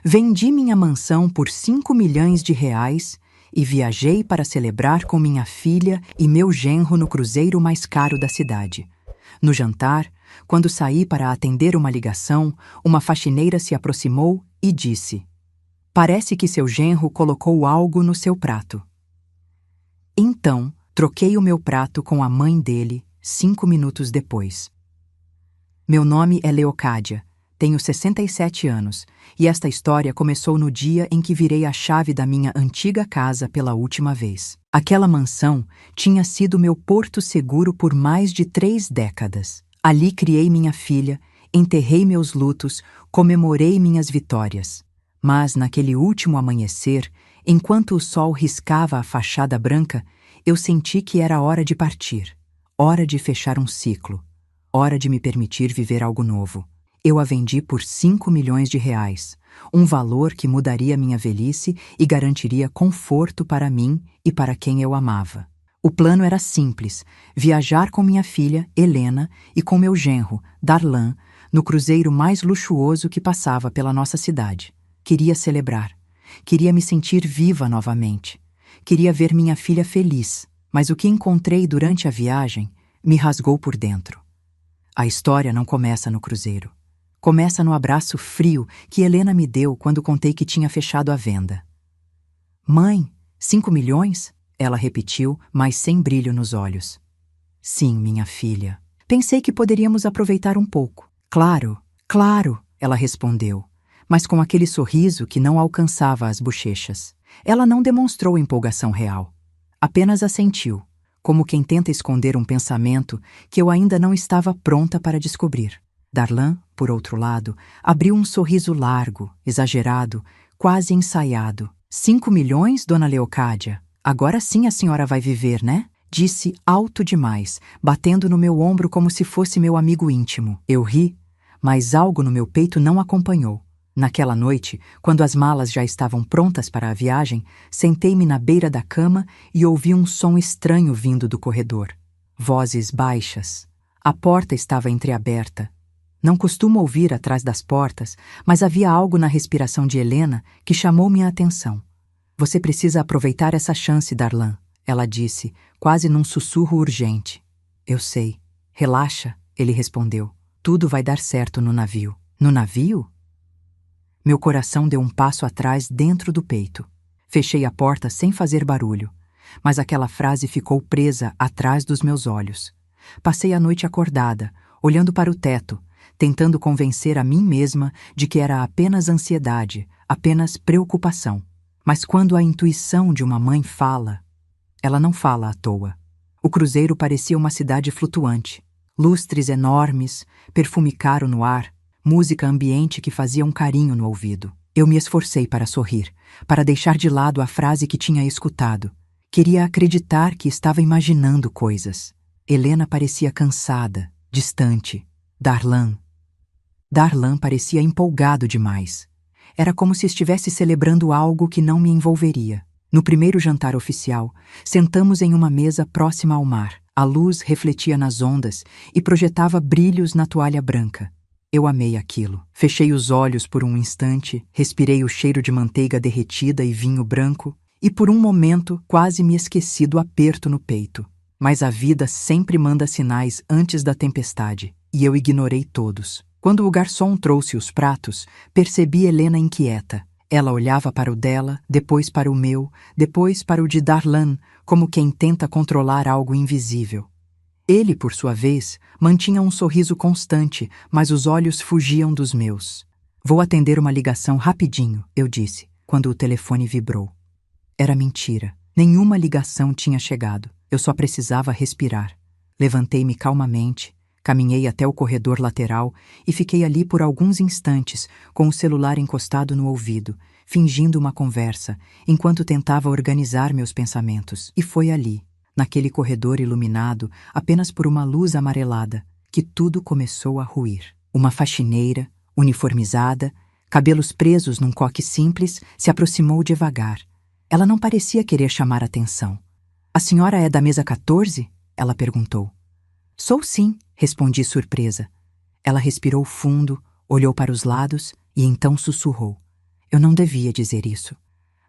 Vendi minha mansão por 5 milhões de reais e viajei para celebrar com minha filha e meu genro no cruzeiro mais caro da cidade. No jantar, quando saí para atender uma ligação, uma faxineira se aproximou e disse: "Parece que seu genro colocou algo no seu prato." Então, troquei o meu prato com a mãe dele 5 minutos depois. Meu nome é Leocádia, tenho 67 anos, e esta história começou no dia em que virei a chave da minha antiga casa pela última vez. Aquela mansão tinha sido meu porto seguro por mais de 3 décadas. Ali criei minha filha, enterrei meus lutos, comemorei minhas vitórias. Mas, naquele último amanhecer, enquanto o sol riscava a fachada branca, eu senti que era hora de partir, hora de fechar um ciclo, hora de me permitir viver algo novo. Eu a vendi por 5 milhões de reais, um valor que mudaria minha velhice e garantiria conforto para mim e para quem eu amava. O plano era simples: viajar com minha filha, Helena, e com meu genro, Darlan, no cruzeiro mais luxuoso que passava pela nossa cidade. Queria celebrar. Queria me sentir viva novamente. Queria ver minha filha feliz, mas o que encontrei durante a viagem me rasgou por dentro. A história não começa no cruzeiro. Começa no abraço frio que Helena me deu quando contei que tinha fechado a venda. "Mãe, 5 milhões?" Ela repetiu, mas sem brilho nos olhos. "Sim, minha filha. Pensei que poderíamos aproveitar um pouco." "Claro, claro," ela respondeu, mas com aquele sorriso que não alcançava as bochechas. Ela não demonstrou empolgação real. Apenas assentiu, como quem tenta esconder um pensamento que eu ainda não estava pronta para descobrir. Darlan, por outro lado, abriu um sorriso largo, exagerado, quase ensaiado. 5 milhões, dona Leocádia? Agora sim a senhora vai viver, né?" Disse alto demais, batendo no meu ombro como se fosse meu amigo íntimo. Eu ri, mas algo no meu peito não acompanhou. Naquela noite, quando as malas já estavam prontas para a viagem, sentei-me na beira da cama e ouvi um som estranho vindo do corredor. Vozes baixas. A porta estava entreaberta. Não costumo ouvir atrás das portas, mas havia algo na respiração de Helena que chamou minha atenção. "Você precisa aproveitar essa chance, Darlan," ela disse, quase num sussurro urgente. "Eu sei. Relaxa," ele respondeu. "Tudo vai dar certo no navio." "No navio?" Meu coração deu um passo atrás dentro do peito. Fechei a porta sem fazer barulho, mas aquela frase ficou presa atrás dos meus olhos. Passei a noite acordada, olhando para o teto, tentando convencer a mim mesma de que era apenas ansiedade, apenas preocupação. Mas quando a intuição de uma mãe fala, ela não fala à toa. O cruzeiro parecia uma cidade flutuante. Lustres enormes, perfume caro no ar, música ambiente que fazia um carinho no ouvido. Eu me esforcei para sorrir, para deixar de lado a frase que tinha escutado. Queria acreditar que estava imaginando coisas. Helena parecia cansada, distante. Darlan parecia empolgado demais. Era como se estivesse celebrando algo que não me envolveria. No primeiro jantar oficial, sentamos em uma mesa próxima ao mar. A luz refletia nas ondas e projetava brilhos na toalha branca. Eu amei aquilo. Fechei os olhos por um instante, respirei o cheiro de manteiga derretida e vinho branco, e por um momento quase me esqueci do aperto no peito. Mas a vida sempre manda sinais antes da tempestade, e eu ignorei todos. Quando o garçom trouxe os pratos, percebi Helena inquieta. Ela olhava para o dela, depois para o meu, depois para o de Darlan, como quem tenta controlar algo invisível. Ele, por sua vez, mantinha um sorriso constante, mas os olhos fugiam dos meus. "Vou atender uma ligação rapidinho," eu disse, quando o telefone vibrou. Era mentira. Nenhuma ligação tinha chegado. Eu só precisava respirar. Levantei-me calmamente, caminhei até o corredor lateral e fiquei ali por alguns instantes, com o celular encostado no ouvido, fingindo uma conversa, enquanto tentava organizar meus pensamentos. E foi ali, naquele corredor iluminado apenas por uma luz amarelada, que tudo começou a ruir. Uma faxineira, uniformizada, cabelos presos num coque simples, se aproximou devagar. Ela não parecia querer chamar atenção. "A senhora é da mesa 14?" ela perguntou. "Sou sim," respondi surpresa. Ela respirou fundo, olhou para os lados e então sussurrou. Eu não devia dizer isso.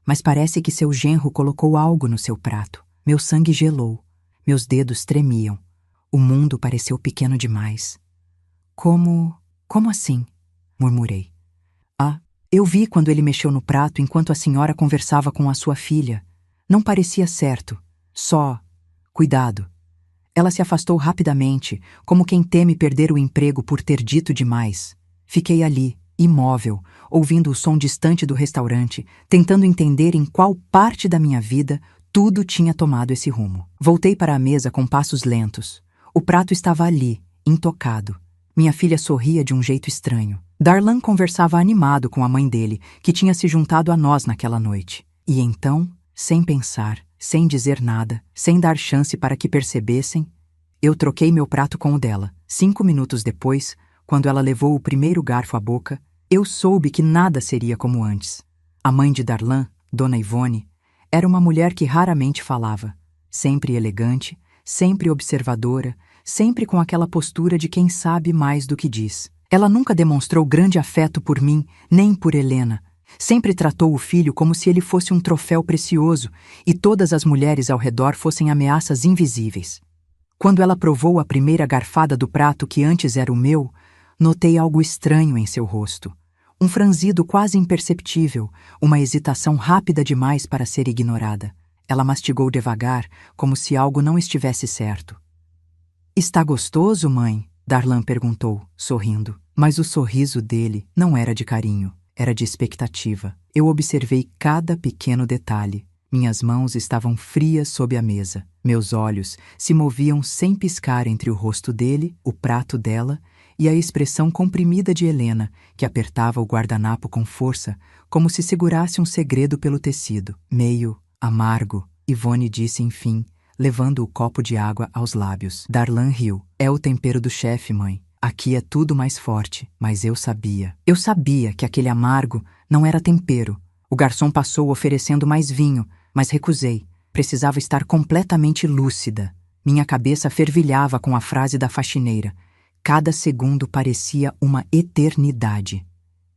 Mas parece que seu genro colocou algo no seu prato. Meu sangue gelou. Meus dedos tremiam. O mundo pareceu pequeno demais. Como assim? Murmurei. Ah, eu vi quando ele mexeu no prato enquanto a senhora conversava com a sua filha. Não parecia certo. Só... Cuidado. Ela se afastou rapidamente, como quem teme perder o emprego por ter dito demais. Fiquei ali, imóvel, ouvindo o som distante do restaurante, tentando entender em qual parte da minha vida tudo tinha tomado esse rumo. Voltei para a mesa com passos lentos. O prato estava ali, intocado. Minha filha sorria de um jeito estranho. Darlan conversava animado com a mãe dele, que tinha se juntado a nós naquela noite. E então, sem pensar, sem dizer nada, sem dar chance para que percebessem, eu troquei meu prato com o dela. 5 minutos depois, quando ela levou o primeiro garfo à boca, eu soube que nada seria como antes. A mãe de Darlan, Dona Ivone, era uma mulher que raramente falava, sempre elegante, sempre observadora, sempre com aquela postura de quem sabe mais do que diz. Ela nunca demonstrou grande afeto por mim, nem por Helena. Sempre tratou o filho como se ele fosse um troféu precioso e todas as mulheres ao redor fossem ameaças invisíveis. Quando ela provou a primeira garfada do prato que antes era o meu, notei algo estranho em seu rosto. Um franzido quase imperceptível, uma hesitação rápida demais para ser ignorada. Ela mastigou devagar, como se algo não estivesse certo. "Está gostoso, mãe?" Darlan perguntou, sorrindo. Mas o sorriso dele não era de carinho, era de expectativa. Eu observei cada pequeno detalhe. Minhas mãos estavam frias sob a mesa. Meus olhos se moviam sem piscar entre o rosto dele, o prato dela e a expressão comprimida de Helena, que apertava o guardanapo com força, como se segurasse um segredo pelo tecido. "Meio amargo", Ivone disse enfim, levando o copo de água aos lábios. Darlan riu. "É o tempero do chefe, mãe. Aqui é tudo mais forte." Mas eu sabia. Eu sabia que aquele amargo não era tempero. O garçom passou oferecendo mais vinho, mas recusei. Precisava estar completamente lúcida. Minha cabeça fervilhava com a frase da faxineira. Cada segundo parecia uma eternidade.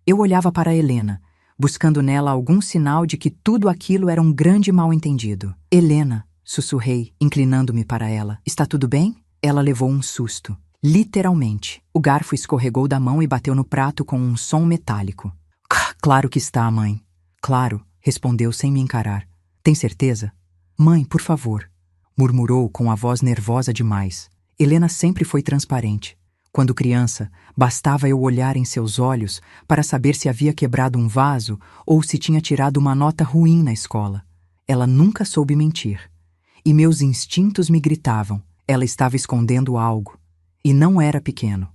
Eu olhava para Helena, buscando nela algum sinal de que tudo aquilo era um grande mal-entendido. "Helena", sussurrei, inclinando-me para ela. "Está tudo bem?" Ela levou um susto. Literalmente. O garfo escorregou da mão e bateu no prato com um som metálico. "Claro que está, mãe." "Claro", respondeu sem me encarar. "Tem certeza?" "Mãe, por favor", murmurou com a voz nervosa demais. Helena sempre foi transparente. Quando criança, bastava eu olhar em seus olhos para saber se havia quebrado um vaso ou se tinha tirado uma nota ruim na escola. Ela nunca soube mentir. E meus instintos me gritavam. Ela estava escondendo algo. E não era pequeno.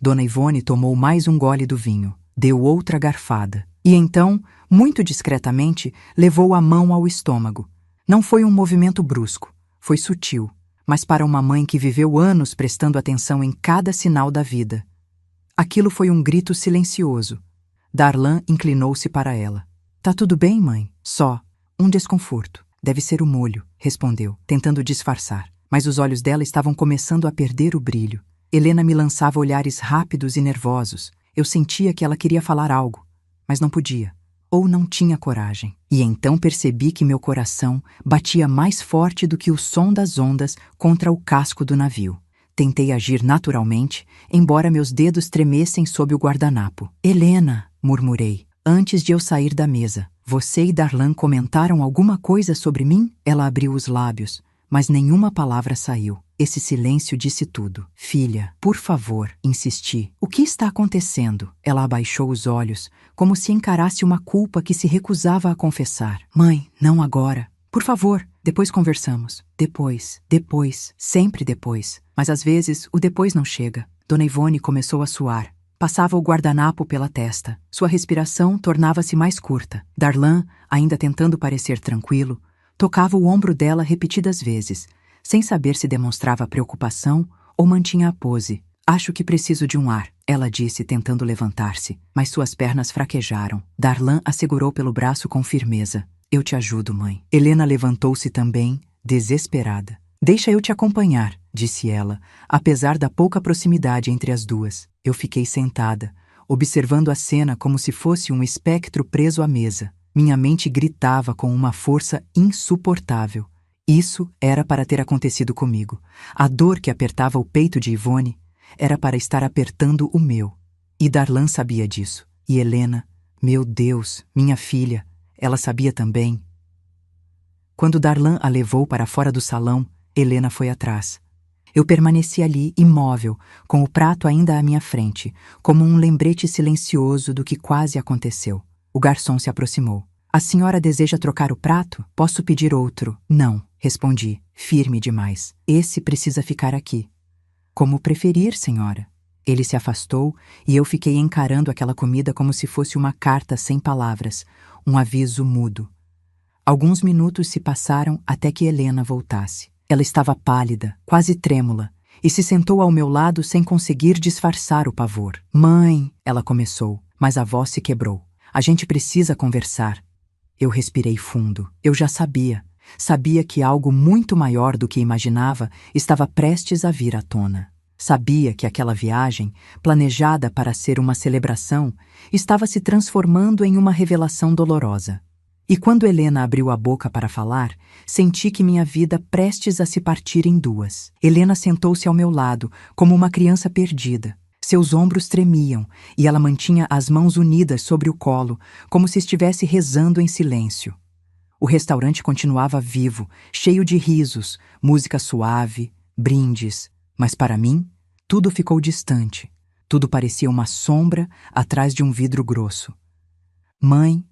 Dona Ivone tomou mais um gole do vinho, deu outra garfada. E então, muito discretamente, levou a mão ao estômago. Não foi um movimento brusco, foi sutil, mas para uma mãe que viveu anos prestando atenção em cada sinal da vida. Aquilo foi um grito silencioso. Darlan inclinou-se para ela. "Tá tudo bem, mãe? Só um desconforto. Deve ser o molho", respondeu, tentando disfarçar. Mas os olhos dela estavam começando a perder o brilho. Helena me lançava olhares rápidos e nervosos. Eu sentia que ela queria falar algo, mas não podia, ou não tinha coragem. E então percebi que meu coração batia mais forte do que o som das ondas contra o casco do navio. Tentei agir naturalmente, embora meus dedos tremessem sob o guardanapo. "Helena", murmurei, antes de eu sair da mesa. "Você e Darlan comentaram alguma coisa sobre mim?" Ela abriu os lábios, mas nenhuma palavra saiu. Esse silêncio disse tudo. "Filha, por favor", insisti. "O que está acontecendo?" Ela abaixou os olhos, como se encarasse uma culpa que se recusava a confessar. "Mãe, não agora. Por favor, depois conversamos." Depois, sempre depois. Mas às vezes o depois não chega. Dona Ivone começou a suar. Passava o guardanapo pela testa. Sua respiração tornava-se mais curta. Darlan, ainda tentando parecer tranquilo, tocava o ombro dela repetidas vezes, sem saber se demonstrava preocupação ou mantinha a pose. "Acho que preciso de um ar", ela disse, tentando levantar-se, mas suas pernas fraquejaram. Darlan a segurou pelo braço com firmeza. "Eu te ajudo, mãe." Helena levantou-se também, desesperada. "Deixa eu te acompanhar", disse ela, apesar da pouca proximidade entre as duas. Eu fiquei sentada, observando a cena como se fosse um espectro preso à mesa. Minha mente gritava com uma força insuportável. Isso era para ter acontecido comigo. A dor que apertava o peito de Ivone era para estar apertando o meu. E Darlan sabia disso. E Helena, meu Deus, minha filha, ela sabia também. Quando Darlan a levou para fora do salão, Helena foi atrás. Eu permaneci ali, imóvel, com o prato ainda à minha frente, como um lembrete silencioso do que quase aconteceu. O garçom se aproximou. A senhora deseja trocar o prato? Posso pedir outro? Não, respondi, firme demais. Esse precisa ficar aqui. Como preferir, senhora. Ele se afastou e eu fiquei encarando aquela comida como se fosse uma carta sem palavras, um aviso mudo. Alguns minutos se passaram até que Helena voltasse. Ela estava pálida, quase trêmula, e se sentou ao meu lado sem conseguir disfarçar o pavor. Mãe, ela começou, mas a voz se quebrou. A gente precisa conversar. Eu respirei fundo. Eu já sabia. Sabia que algo muito maior do que imaginava estava prestes a vir à tona. Sabia que aquela viagem, planejada para ser uma celebração, estava se transformando em uma revelação dolorosa. E quando Helena abriu a boca para falar, senti que minha vida prestes a se partir em duas. Helena sentou-se ao meu lado, como uma criança perdida. Seus ombros tremiam e ela mantinha as mãos unidas sobre o colo, como se estivesse rezando em silêncio. O restaurante continuava vivo, cheio de risos, música suave, brindes. Mas para mim, tudo ficou distante. Tudo parecia uma sombra atrás de um vidro grosso. Mãe,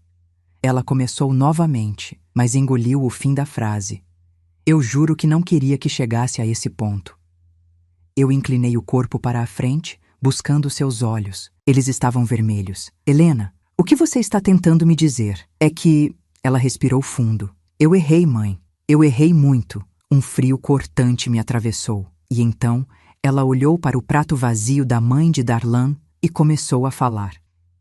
ela começou novamente, mas engoliu o fim da frase. Eu juro que não queria que chegasse a esse ponto. Eu inclinei o corpo para a frente, buscando seus olhos. Eles estavam vermelhos. Helena, o que você está tentando me dizer? É que... Ela respirou fundo. Eu errei, mãe. Eu errei muito. Um frio cortante me atravessou. E então, ela olhou para o prato vazio da mãe de Darlan e começou a falar.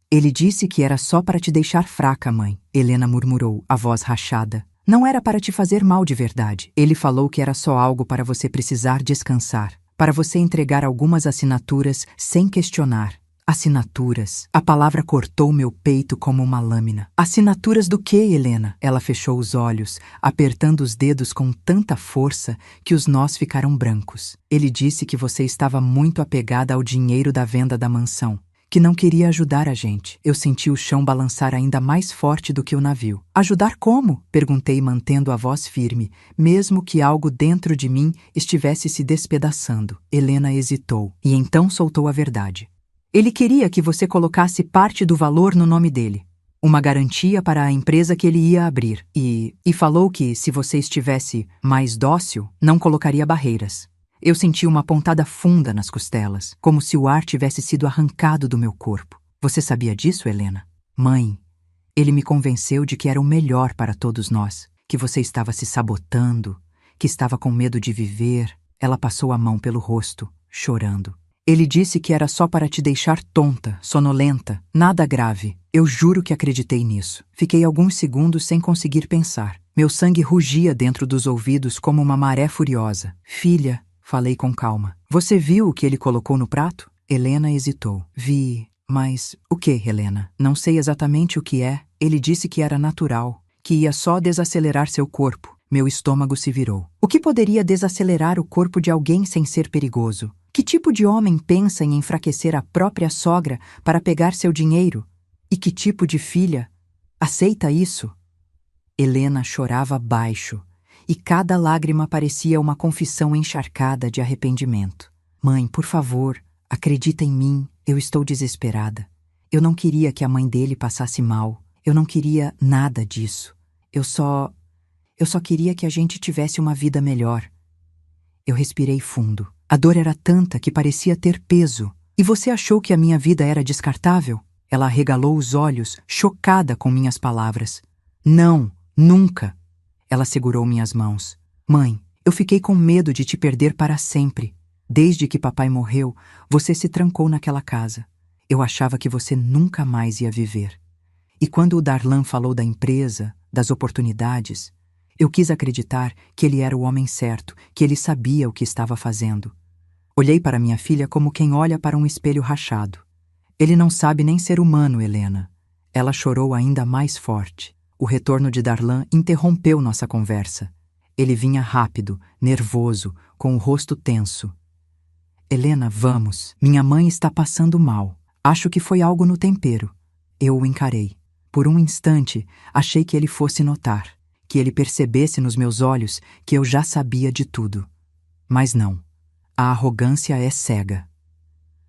Ele disse que era só para te deixar fraca, mãe. Helena murmurou, a voz rachada. Não era para te fazer mal de verdade. Ele falou que era só algo para você precisar descansar. Para você entregar algumas assinaturas sem questionar. Assinaturas. A palavra cortou meu peito como uma lâmina. Assinaturas do quê, Helena? Ela fechou os olhos, apertando os dedos com tanta força que os nós ficaram brancos. Ele disse que você estava muito apegada ao dinheiro da venda da mansão, que não queria ajudar a gente. Eu senti o chão balançar ainda mais forte do que o navio. Ajudar como? Perguntei, mantendo a voz firme, mesmo que algo dentro de mim estivesse se despedaçando. Helena hesitou, e então soltou a verdade. Ele queria que você colocasse parte do valor no nome dele. Uma garantia para a empresa que ele ia abrir. E falou que, se você estivesse mais dócil, não colocaria barreiras. Eu senti uma pontada funda nas costelas, como se o ar tivesse sido arrancado do meu corpo. Você sabia disso, Helena? Mãe, ele me convenceu de que era o melhor para todos nós, que você estava se sabotando, que estava com medo de viver. Ela passou a mão pelo rosto, chorando. Ele disse que era só para te deixar tonta, sonolenta, nada grave. Eu juro que acreditei nisso. Fiquei alguns segundos sem conseguir pensar. Meu sangue rugia dentro dos ouvidos como uma maré furiosa. Filha, falei com calma. Você viu o que ele colocou no prato? Helena hesitou. Vi, mas o que, Helena? Não sei exatamente o que é. Ele disse que era natural, que ia só desacelerar seu corpo. Meu estômago se virou. O que poderia desacelerar o corpo de alguém sem ser perigoso? Que tipo de homem pensa em enfraquecer a própria sogra para pegar seu dinheiro? E que tipo de filha aceita isso? Helena chorava baixo, e cada lágrima parecia uma confissão encharcada de arrependimento. Mãe, por favor, acredita em mim, eu estou desesperada. Eu não queria que a mãe dele passasse mal. Eu não queria nada disso. Eu só queria que a gente tivesse uma vida melhor. Eu respirei fundo. A dor era tanta que parecia ter peso. E você achou que a minha vida era descartável? Ela arregalou os olhos, chocada com minhas palavras. Não, nunca. Ela segurou minhas mãos. Mãe, eu fiquei com medo de te perder para sempre. Desde que papai morreu, você se trancou naquela casa. Eu achava que você nunca mais ia viver. E quando o Darlan falou da empresa, das oportunidades, eu quis acreditar que ele era o homem certo, que ele sabia o que estava fazendo. Olhei para minha filha como quem olha para um espelho rachado. Ele não sabe nem ser humano, Helena. Ela chorou ainda mais forte. O retorno de Darlan interrompeu nossa conversa. Ele vinha rápido, nervoso, com o rosto tenso. Helena, vamos. Minha mãe está passando mal. Acho que foi algo no tempero. Eu o encarei. Por um instante, achei que ele fosse notar, que ele percebesse nos meus olhos que eu já sabia de tudo. Mas não. A arrogância é cega.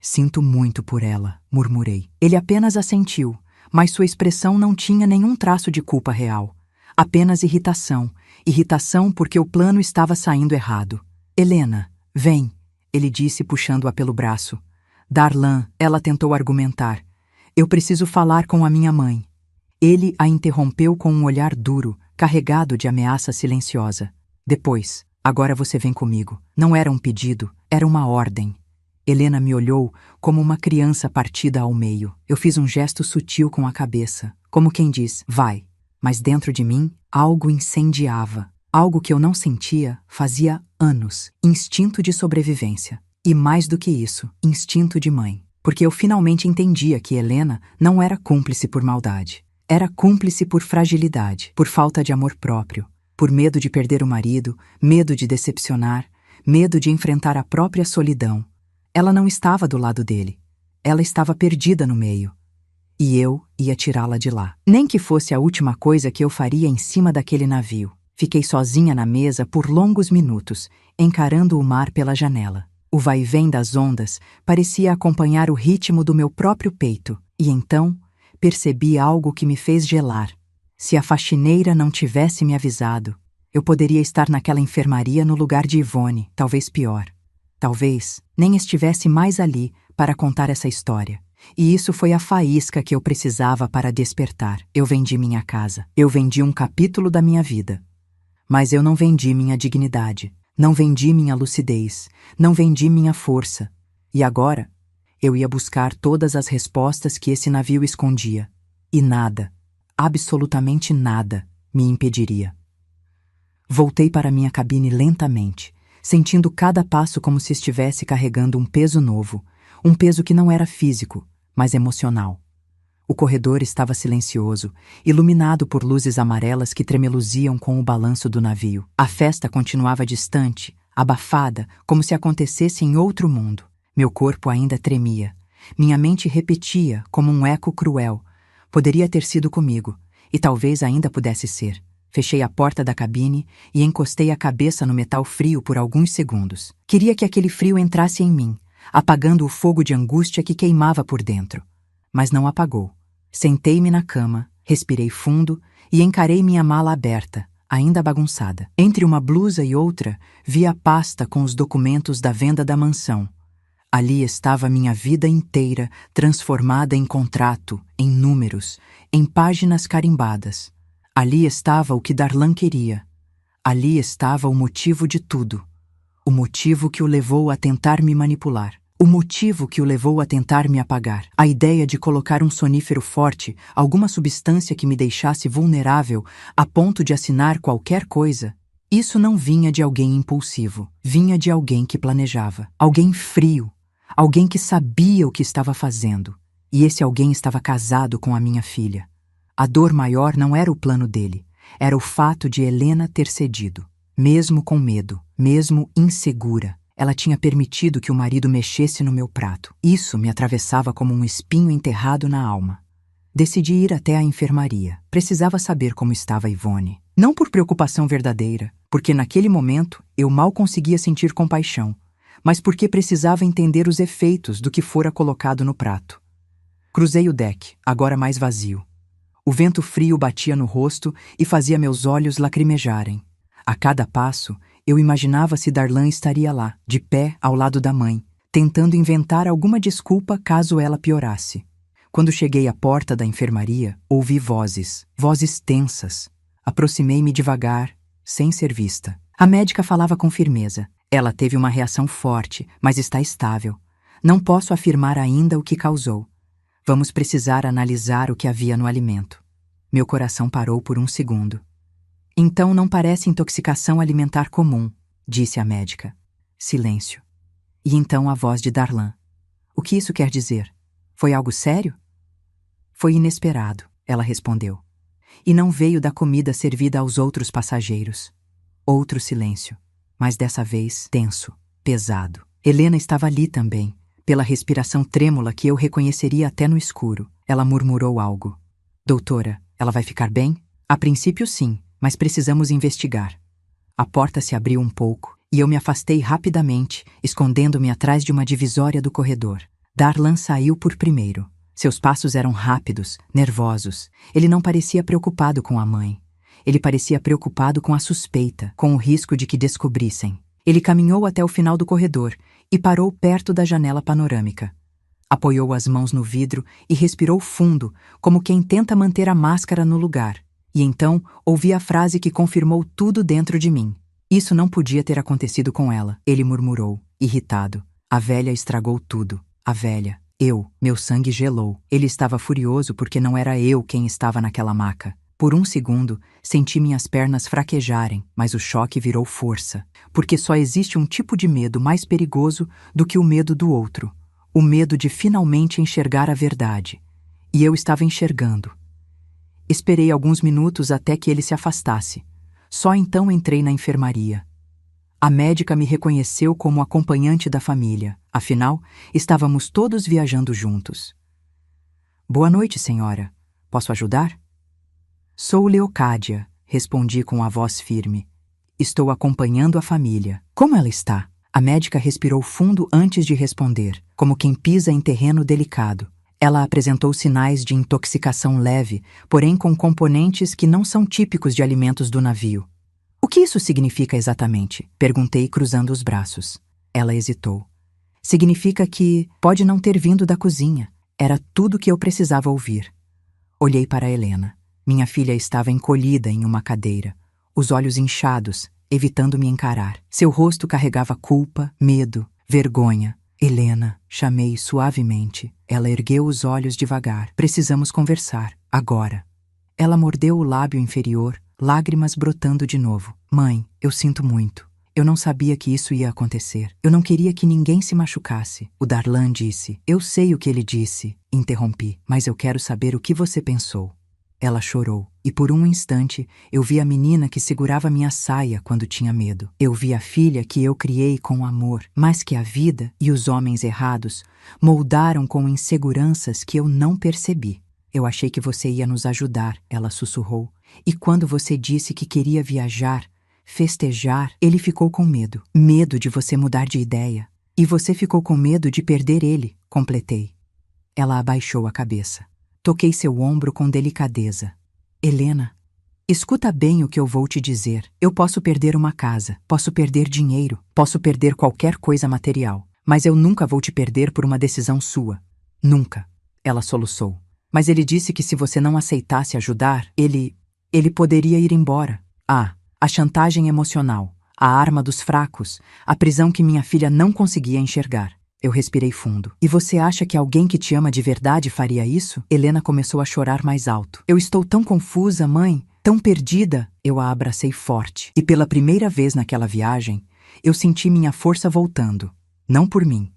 Sinto muito por ela, murmurei. Ele apenas assentiu, mas sua expressão não tinha nenhum traço de culpa real. Apenas irritação. Irritação porque o plano estava saindo errado. Helena, vem, ele disse puxando-a pelo braço. Darlan, ela tentou argumentar. Eu preciso falar com a minha mãe. Ele a interrompeu com um olhar duro, carregado de ameaça silenciosa. Depois, agora você vem comigo. Não era um pedido, era uma ordem. Helena me olhou como uma criança partida ao meio. Eu fiz um gesto sutil com a cabeça, como quem diz, vai. Mas dentro de mim, algo incendiava. Algo que eu não sentia fazia anos. Instinto de sobrevivência. E mais do que isso, instinto de mãe. Porque eu finalmente entendia que Helena não era cúmplice por maldade. Era cúmplice por fragilidade, por falta de amor próprio, por medo de perder o marido, medo de decepcionar, medo de enfrentar a própria solidão. Ela não estava do lado dele. Ela estava perdida no meio. E eu ia tirá-la de lá. Nem que fosse a última coisa que eu faria em cima daquele navio. Fiquei sozinha na mesa por longos minutos, encarando o mar pela janela. O vai-vém das ondas parecia acompanhar o ritmo do meu próprio peito. E então, percebi algo que me fez gelar. Se a faxineira não tivesse me avisado, eu poderia estar naquela enfermaria no lugar de Ivone, talvez pior. Talvez nem estivesse mais ali para contar essa história. E isso foi a faísca que eu precisava para despertar. Eu vendi minha casa. Eu vendi um capítulo da minha vida. Mas eu não vendi minha dignidade. Não vendi minha lucidez. Não vendi minha força. E agora, eu ia buscar todas as respostas que esse navio escondia. E nada, absolutamente nada, me impediria. Voltei para minha cabine lentamente, sentindo cada passo como se estivesse carregando um peso novo, um peso que não era físico, mas emocional. O corredor estava silencioso, iluminado por luzes amarelas que tremeluziam com o balanço do navio. A festa continuava distante, abafada, como se acontecesse em outro mundo. Meu corpo ainda tremia. Minha mente repetia, como um eco cruel. Poderia ter sido comigo, e talvez ainda pudesse ser. Fechei a porta da cabine e encostei a cabeça no metal frio por alguns segundos. Queria que aquele frio entrasse em mim, apagando o fogo de angústia que queimava por dentro. Mas não apagou. Sentei-me na cama, respirei fundo e encarei minha mala aberta, ainda bagunçada. Entre uma blusa e outra, vi a pasta com os documentos da venda da mansão. Ali estava minha vida inteira transformada em contrato, em números, em páginas carimbadas. Ali estava o que Darlan queria. Ali estava o motivo de tudo. O motivo que o levou a tentar me manipular. O motivo que o levou a tentar me apagar. A ideia de colocar um sonífero forte, alguma substância que me deixasse vulnerável a ponto de assinar qualquer coisa. Isso não vinha de alguém impulsivo. Vinha de alguém que planejava. Alguém frio. Alguém que sabia o que estava fazendo. E esse alguém estava casado com a minha filha. A dor maior não era o plano dele. Era o fato de Helena ter cedido. Mesmo com medo, mesmo insegura, ela tinha permitido que o marido mexesse no meu prato. Isso me atravessava como um espinho enterrado na alma. Decidi ir até a enfermaria. Precisava saber como estava Ivone. Não por preocupação verdadeira, porque naquele momento eu mal conseguia sentir compaixão, mas porque precisava entender os efeitos do que fora colocado no prato. Cruzei o deck, agora mais vazio. O vento frio batia no rosto e fazia meus olhos lacrimejarem. A cada passo, eu imaginava se Darlan estaria lá, de pé ao lado da mãe, tentando inventar alguma desculpa caso ela piorasse. Quando cheguei à porta da enfermaria, ouvi vozes tensas. Aproximei-me devagar, sem ser vista. A médica falava com firmeza. Ela teve uma reação forte, mas está estável. Não posso afirmar ainda o que causou. Vamos precisar analisar o que havia no alimento. Meu coração parou por um segundo. Então não parece intoxicação alimentar comum, disse a médica. Silêncio. E então a voz de Darlan. O que isso quer dizer? Foi algo sério? Foi inesperado, ela respondeu. E não veio da comida servida aos outros passageiros. Outro silêncio, mas dessa vez tenso, pesado. Helena estava ali também, pela respiração trêmula que eu reconheceria até no escuro. Ela murmurou algo. Doutora, ela vai ficar bem? A princípio sim, mas precisamos investigar. A porta se abriu um pouco, e eu me afastei rapidamente, escondendo-me atrás de uma divisória do corredor. Darlan saiu por primeiro. Seus passos eram rápidos, nervosos. Ele não parecia preocupado com a mãe. Ele parecia preocupado com a suspeita, com o risco de que descobrissem. Ele caminhou até o final do corredor e parou perto da janela panorâmica. Apoiou as mãos no vidro e respirou fundo, como quem tenta manter a máscara no lugar. E então ouvi a frase que confirmou tudo dentro de mim. Isso não podia ter acontecido com ela, ele murmurou, irritado. A velha estragou tudo. A velha. Meu sangue gelou. Ele estava furioso porque não era eu quem estava naquela maca. Por um segundo, senti minhas pernas fraquejarem, mas o choque virou força. Porque só existe um tipo de medo mais perigoso do que o medo do outro. O medo de finalmente enxergar a verdade. E eu estava enxergando. Esperei alguns minutos até que ele se afastasse. Só então entrei na enfermaria. A médica me reconheceu como acompanhante da família. Afinal, estávamos todos viajando juntos. Boa noite, senhora. Posso ajudar? Sou Leocádia, respondi com a voz firme. Estou acompanhando a família. Como ela está? A médica respirou fundo antes de responder, como quem pisa em terreno delicado. Ela apresentou sinais de intoxicação leve, porém com componentes que não são típicos de alimentos do navio. O que isso significa exatamente? Perguntei cruzando os braços. Ela hesitou. Significa que pode não ter vindo da cozinha. Era tudo que eu precisava ouvir. Olhei para Helena. Minha filha estava encolhida em uma cadeira, os olhos inchados, evitando me encarar. Seu rosto carregava culpa, medo, vergonha. Helena, chamei suavemente. Ela ergueu os olhos devagar. Precisamos conversar, agora. Ela mordeu o lábio inferior, lágrimas brotando de novo. Mãe, eu sinto muito. Eu não sabia que isso ia acontecer. Eu não queria que ninguém se machucasse. O Darlan disse. Eu sei o que ele disse. Interrompi. Mas eu quero saber o que você pensou. Ela chorou, e por um instante eu vi a menina que segurava minha saia quando tinha medo. Eu vi a filha que eu criei com amor, mas que a vida e os homens errados moldaram com inseguranças que eu não percebi. Eu achei que você ia nos ajudar, ela sussurrou. E quando você disse que queria viajar, festejar, ele ficou com medo. Medo de você mudar de ideia. E você ficou com medo de perder ele, completei. Ela abaixou a cabeça. Toquei seu ombro com delicadeza. Helena, escuta bem o que eu vou te dizer. Eu posso perder uma casa, posso perder dinheiro, posso perder qualquer coisa material, mas eu nunca vou te perder por uma decisão sua. Nunca. Ela soluçou. Mas ele disse que se você não aceitasse ajudar, ele poderia ir embora. A chantagem emocional, a arma dos fracos, a prisão que minha filha não conseguia enxergar. Eu respirei fundo. E você acha que alguém que te ama de verdade faria isso? Helena começou a chorar mais alto. Eu estou tão confusa, mãe, tão perdida. Eu a abracei forte. E pela primeira vez naquela viagem, eu senti minha força voltando. Não por mim,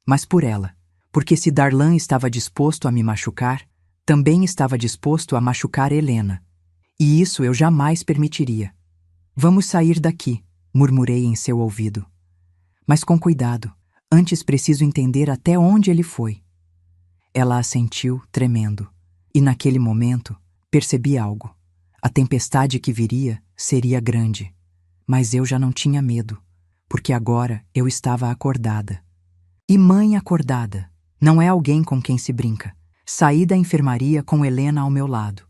mas por ela. Porque se Darlan estava disposto a me machucar, também estava disposto a machucar Helena. E isso eu jamais permitiria. Vamos sair daqui, murmurei em seu ouvido. Mas com cuidado. Antes preciso entender até onde ele foi. Ela assentiu, tremendo. E naquele momento, percebi algo. A tempestade que viria seria grande. Mas eu já não tinha medo, porque agora eu estava acordada. E mãe acordada não é alguém com quem se brinca. Saí da enfermaria com Helena ao meu lado.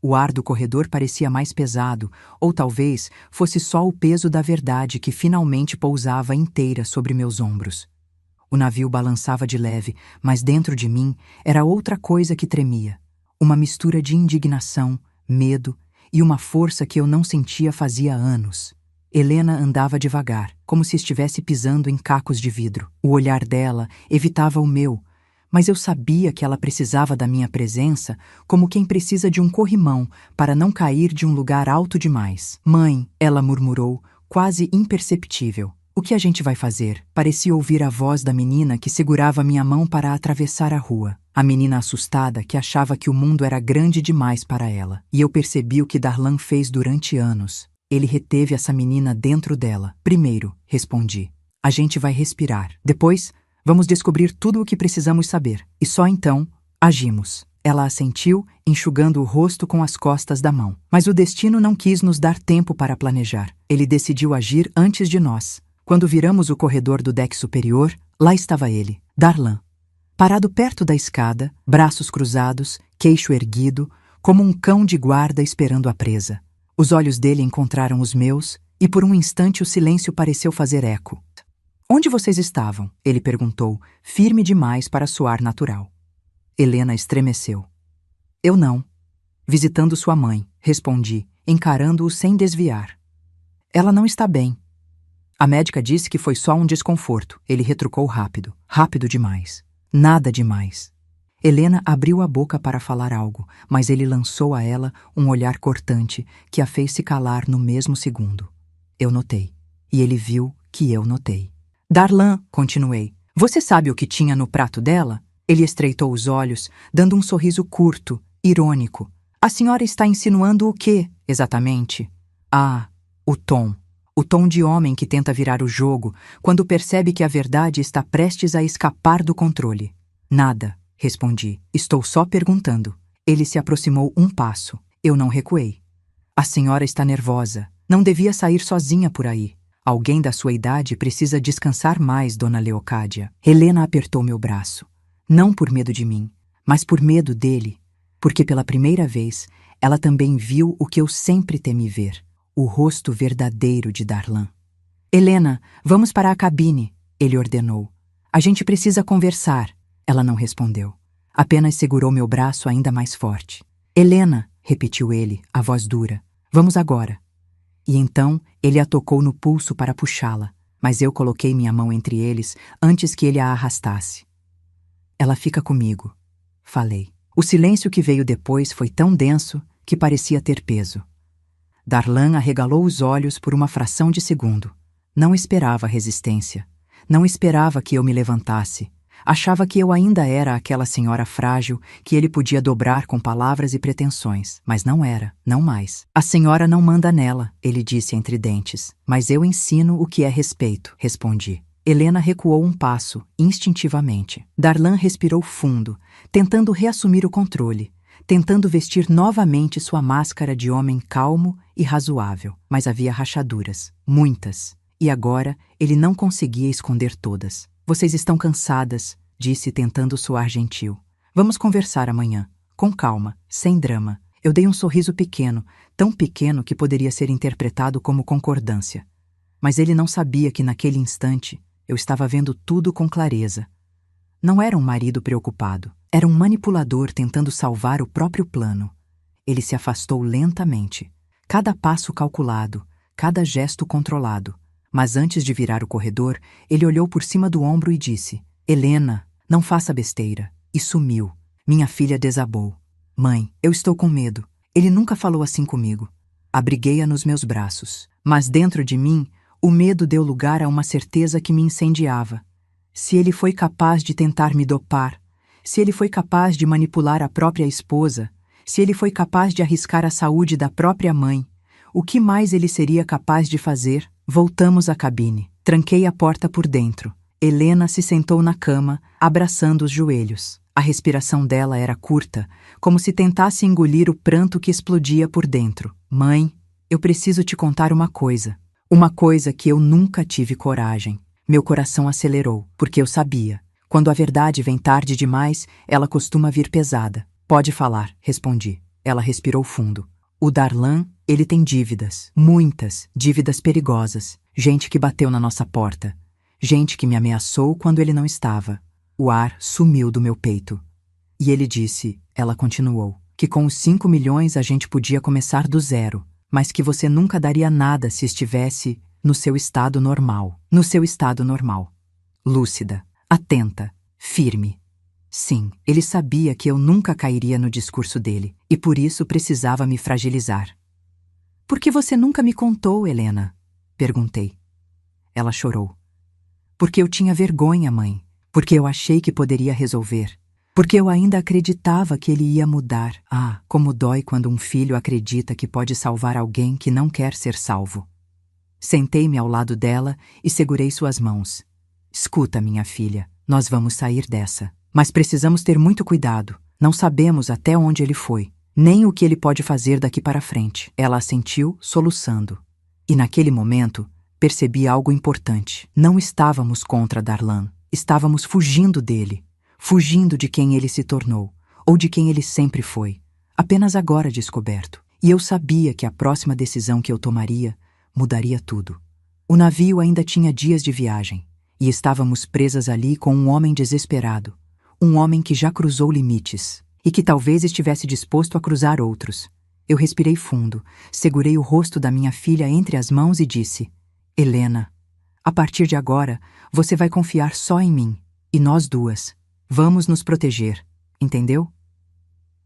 O ar do corredor parecia mais pesado, ou talvez fosse só o peso da verdade que finalmente pousava inteira sobre meus ombros. O navio balançava de leve, mas dentro de mim era outra coisa que tremia. Uma mistura de indignação, medo e uma força que eu não sentia fazia anos. Helena andava devagar, como se estivesse pisando em cacos de vidro. O olhar dela evitava o meu, mas eu sabia que ela precisava da minha presença como quem precisa de um corrimão para não cair de um lugar alto demais. Mãe, ela murmurou, quase imperceptível. O que a gente vai fazer? Parecia ouvir a voz da menina que segurava minha mão para atravessar a rua. A menina assustada que achava que o mundo era grande demais para ela. E eu percebi o que Darlan fez durante anos. Ele reteve essa menina dentro dela. Primeiro, respondi, a gente vai respirar. Depois, vamos descobrir tudo o que precisamos saber. E só então, agimos. Ela assentiu, enxugando o rosto com as costas da mão. Mas o destino não quis nos dar tempo para planejar. Ele decidiu agir antes de nós. Quando viramos o corredor do deck superior, lá estava ele, Darlan. Parado perto da escada, braços cruzados, queixo erguido, como um cão de guarda esperando a presa. Os olhos dele encontraram os meus, e por um instante o silêncio pareceu fazer eco. Onde vocês estavam? Ele perguntou, firme demais para soar natural. Helena estremeceu. Eu não. Visitando sua mãe, respondi, encarando-o sem desviar. Ela não está bem. A médica disse que foi só um desconforto. Ele retrucou rápido. Rápido demais. Nada demais. Helena abriu a boca para falar algo, mas ele lançou a ela um olhar cortante que a fez se calar no mesmo segundo. Eu notei. E ele viu que eu notei. Darlan, continuei. Você sabe o que tinha no prato dela? Ele estreitou os olhos, dando um sorriso curto, irônico. A senhora está insinuando o quê, exatamente? Ah, o tom. O tom de homem que tenta virar o jogo quando percebe que a verdade está prestes a escapar do controle. Nada, respondi. Estou só perguntando. Ele se aproximou um passo. Eu não recuei. A senhora está nervosa. Não devia sair sozinha por aí. Alguém da sua idade precisa descansar mais, dona Leocádia. Helena apertou meu braço. Não por medo de mim, mas por medo dele. Porque pela primeira vez, ela também viu o que eu sempre temi ver. O rosto verdadeiro de Darlan. Helena, vamos para a cabine, ele ordenou. A gente precisa conversar. Ela não respondeu. Apenas segurou meu braço ainda mais forte. Helena, repetiu ele, a voz dura. Vamos agora. E então ele a tocou no pulso para puxá-la, mas eu coloquei minha mão entre eles antes que ele a arrastasse. Ela fica comigo, falei. O silêncio que veio depois foi tão denso que parecia ter peso. Darlan arregalou os olhos por uma fração de segundo. Não esperava resistência. Não esperava que eu me levantasse. Achava que eu ainda era aquela senhora frágil que ele podia dobrar com palavras e pretensões. Mas não era, não mais. A senhora não manda nela, ele disse entre dentes. Mas eu ensino o que é respeito, respondi. Helena recuou um passo, instintivamente. Darlan respirou fundo, tentando reassumir o controle. Tentando vestir novamente sua máscara de homem calmo e razoável. Mas havia rachaduras, muitas, e agora ele não conseguia esconder todas. Vocês estão cansadas, disse tentando soar gentil. Vamos conversar amanhã, com calma, sem drama. Eu dei um sorriso pequeno, tão pequeno que poderia ser interpretado como concordância. Mas ele não sabia que naquele instante eu estava vendo tudo com clareza. Não era um marido preocupado. Era um manipulador tentando salvar o próprio plano. Ele se afastou lentamente, cada passo calculado, cada gesto controlado. Mas antes de virar o corredor, ele olhou por cima do ombro e disse: Helena, não faça besteira. E sumiu. Minha filha desabou. Mãe, eu estou com medo. Ele nunca falou assim comigo. Abriguei-a nos meus braços. Mas dentro de mim, o medo deu lugar a uma certeza que me incendiava. Se ele foi capaz de tentar me dopar, se ele foi capaz de manipular a própria esposa, se ele foi capaz de arriscar a saúde da própria mãe, o que mais ele seria capaz de fazer? Voltamos à cabine. Tranquei a porta por dentro. Helena se sentou na cama, abraçando os joelhos. A respiração dela era curta, como se tentasse engolir o pranto que explodia por dentro. Mãe, eu preciso te contar uma coisa. Uma coisa que eu nunca tive coragem. Meu coração acelerou, porque eu sabia. Quando a verdade vem tarde demais, ela costuma vir pesada. Pode falar, respondi. Ela respirou fundo. O Darlan, ele tem dívidas. Muitas dívidas perigosas. Gente que bateu na nossa porta. Gente que me ameaçou quando ele não estava. O ar sumiu do meu peito. E ele disse, ela continuou, que com os 5 milhões a gente podia começar do zero, mas que você nunca daria nada se estivesse no seu estado normal. No seu estado normal. Lúcida. Atenta, firme. Sim, ele sabia que eu nunca cairia no discurso dele, e por isso precisava me fragilizar. Por que você nunca me contou, Helena? Perguntei. Ela chorou. Porque eu tinha vergonha, mãe. Porque eu achei que poderia resolver. Porque eu ainda acreditava que ele ia mudar. Ah, como dói quando um filho acredita que pode salvar alguém que não quer ser salvo. Sentei-me ao lado dela e segurei suas mãos. Escuta, minha filha, nós vamos sair dessa. Mas precisamos ter muito cuidado. Não sabemos até onde ele foi, nem o que ele pode fazer daqui para frente. Ela assentiu, soluçando. E naquele momento, percebi algo importante. Não estávamos contra Darlan. Estávamos fugindo dele. Fugindo de quem ele se tornou, ou de quem ele sempre foi, apenas agora descoberto. E eu sabia que a próxima decisão que eu tomaria mudaria tudo. O navio ainda tinha dias de viagem, e estávamos presas ali com um homem desesperado, um homem que já cruzou limites, e que talvez estivesse disposto a cruzar outros. Eu respirei fundo, segurei o rosto da minha filha entre as mãos e disse: Helena, a partir de agora, você vai confiar só em mim, e nós duas. Vamos nos proteger, entendeu?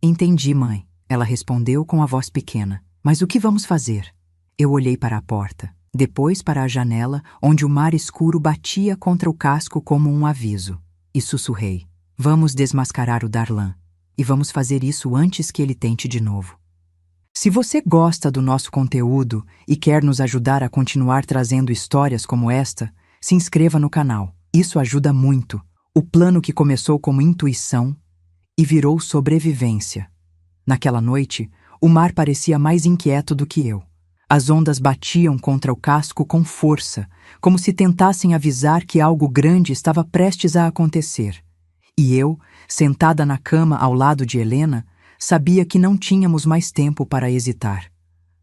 Entendi, mãe, ela respondeu com a voz pequena. Mas o que vamos fazer? Eu olhei para a porta, depois para a janela, onde o mar escuro batia contra o casco como um aviso, e sussurrei: Vamos desmascarar o Darlan, e vamos fazer isso antes que ele tente de novo. Se você gosta do nosso conteúdo e quer nos ajudar a continuar trazendo histórias como esta, se inscreva no canal. Isso ajuda muito. O plano que começou como intuição e virou sobrevivência. Naquela noite, o mar parecia mais inquieto do que eu. As ondas batiam contra o casco com força, como se tentassem avisar que algo grande estava prestes a acontecer. E eu, sentada na cama ao lado de Helena, sabia que não tínhamos mais tempo para hesitar.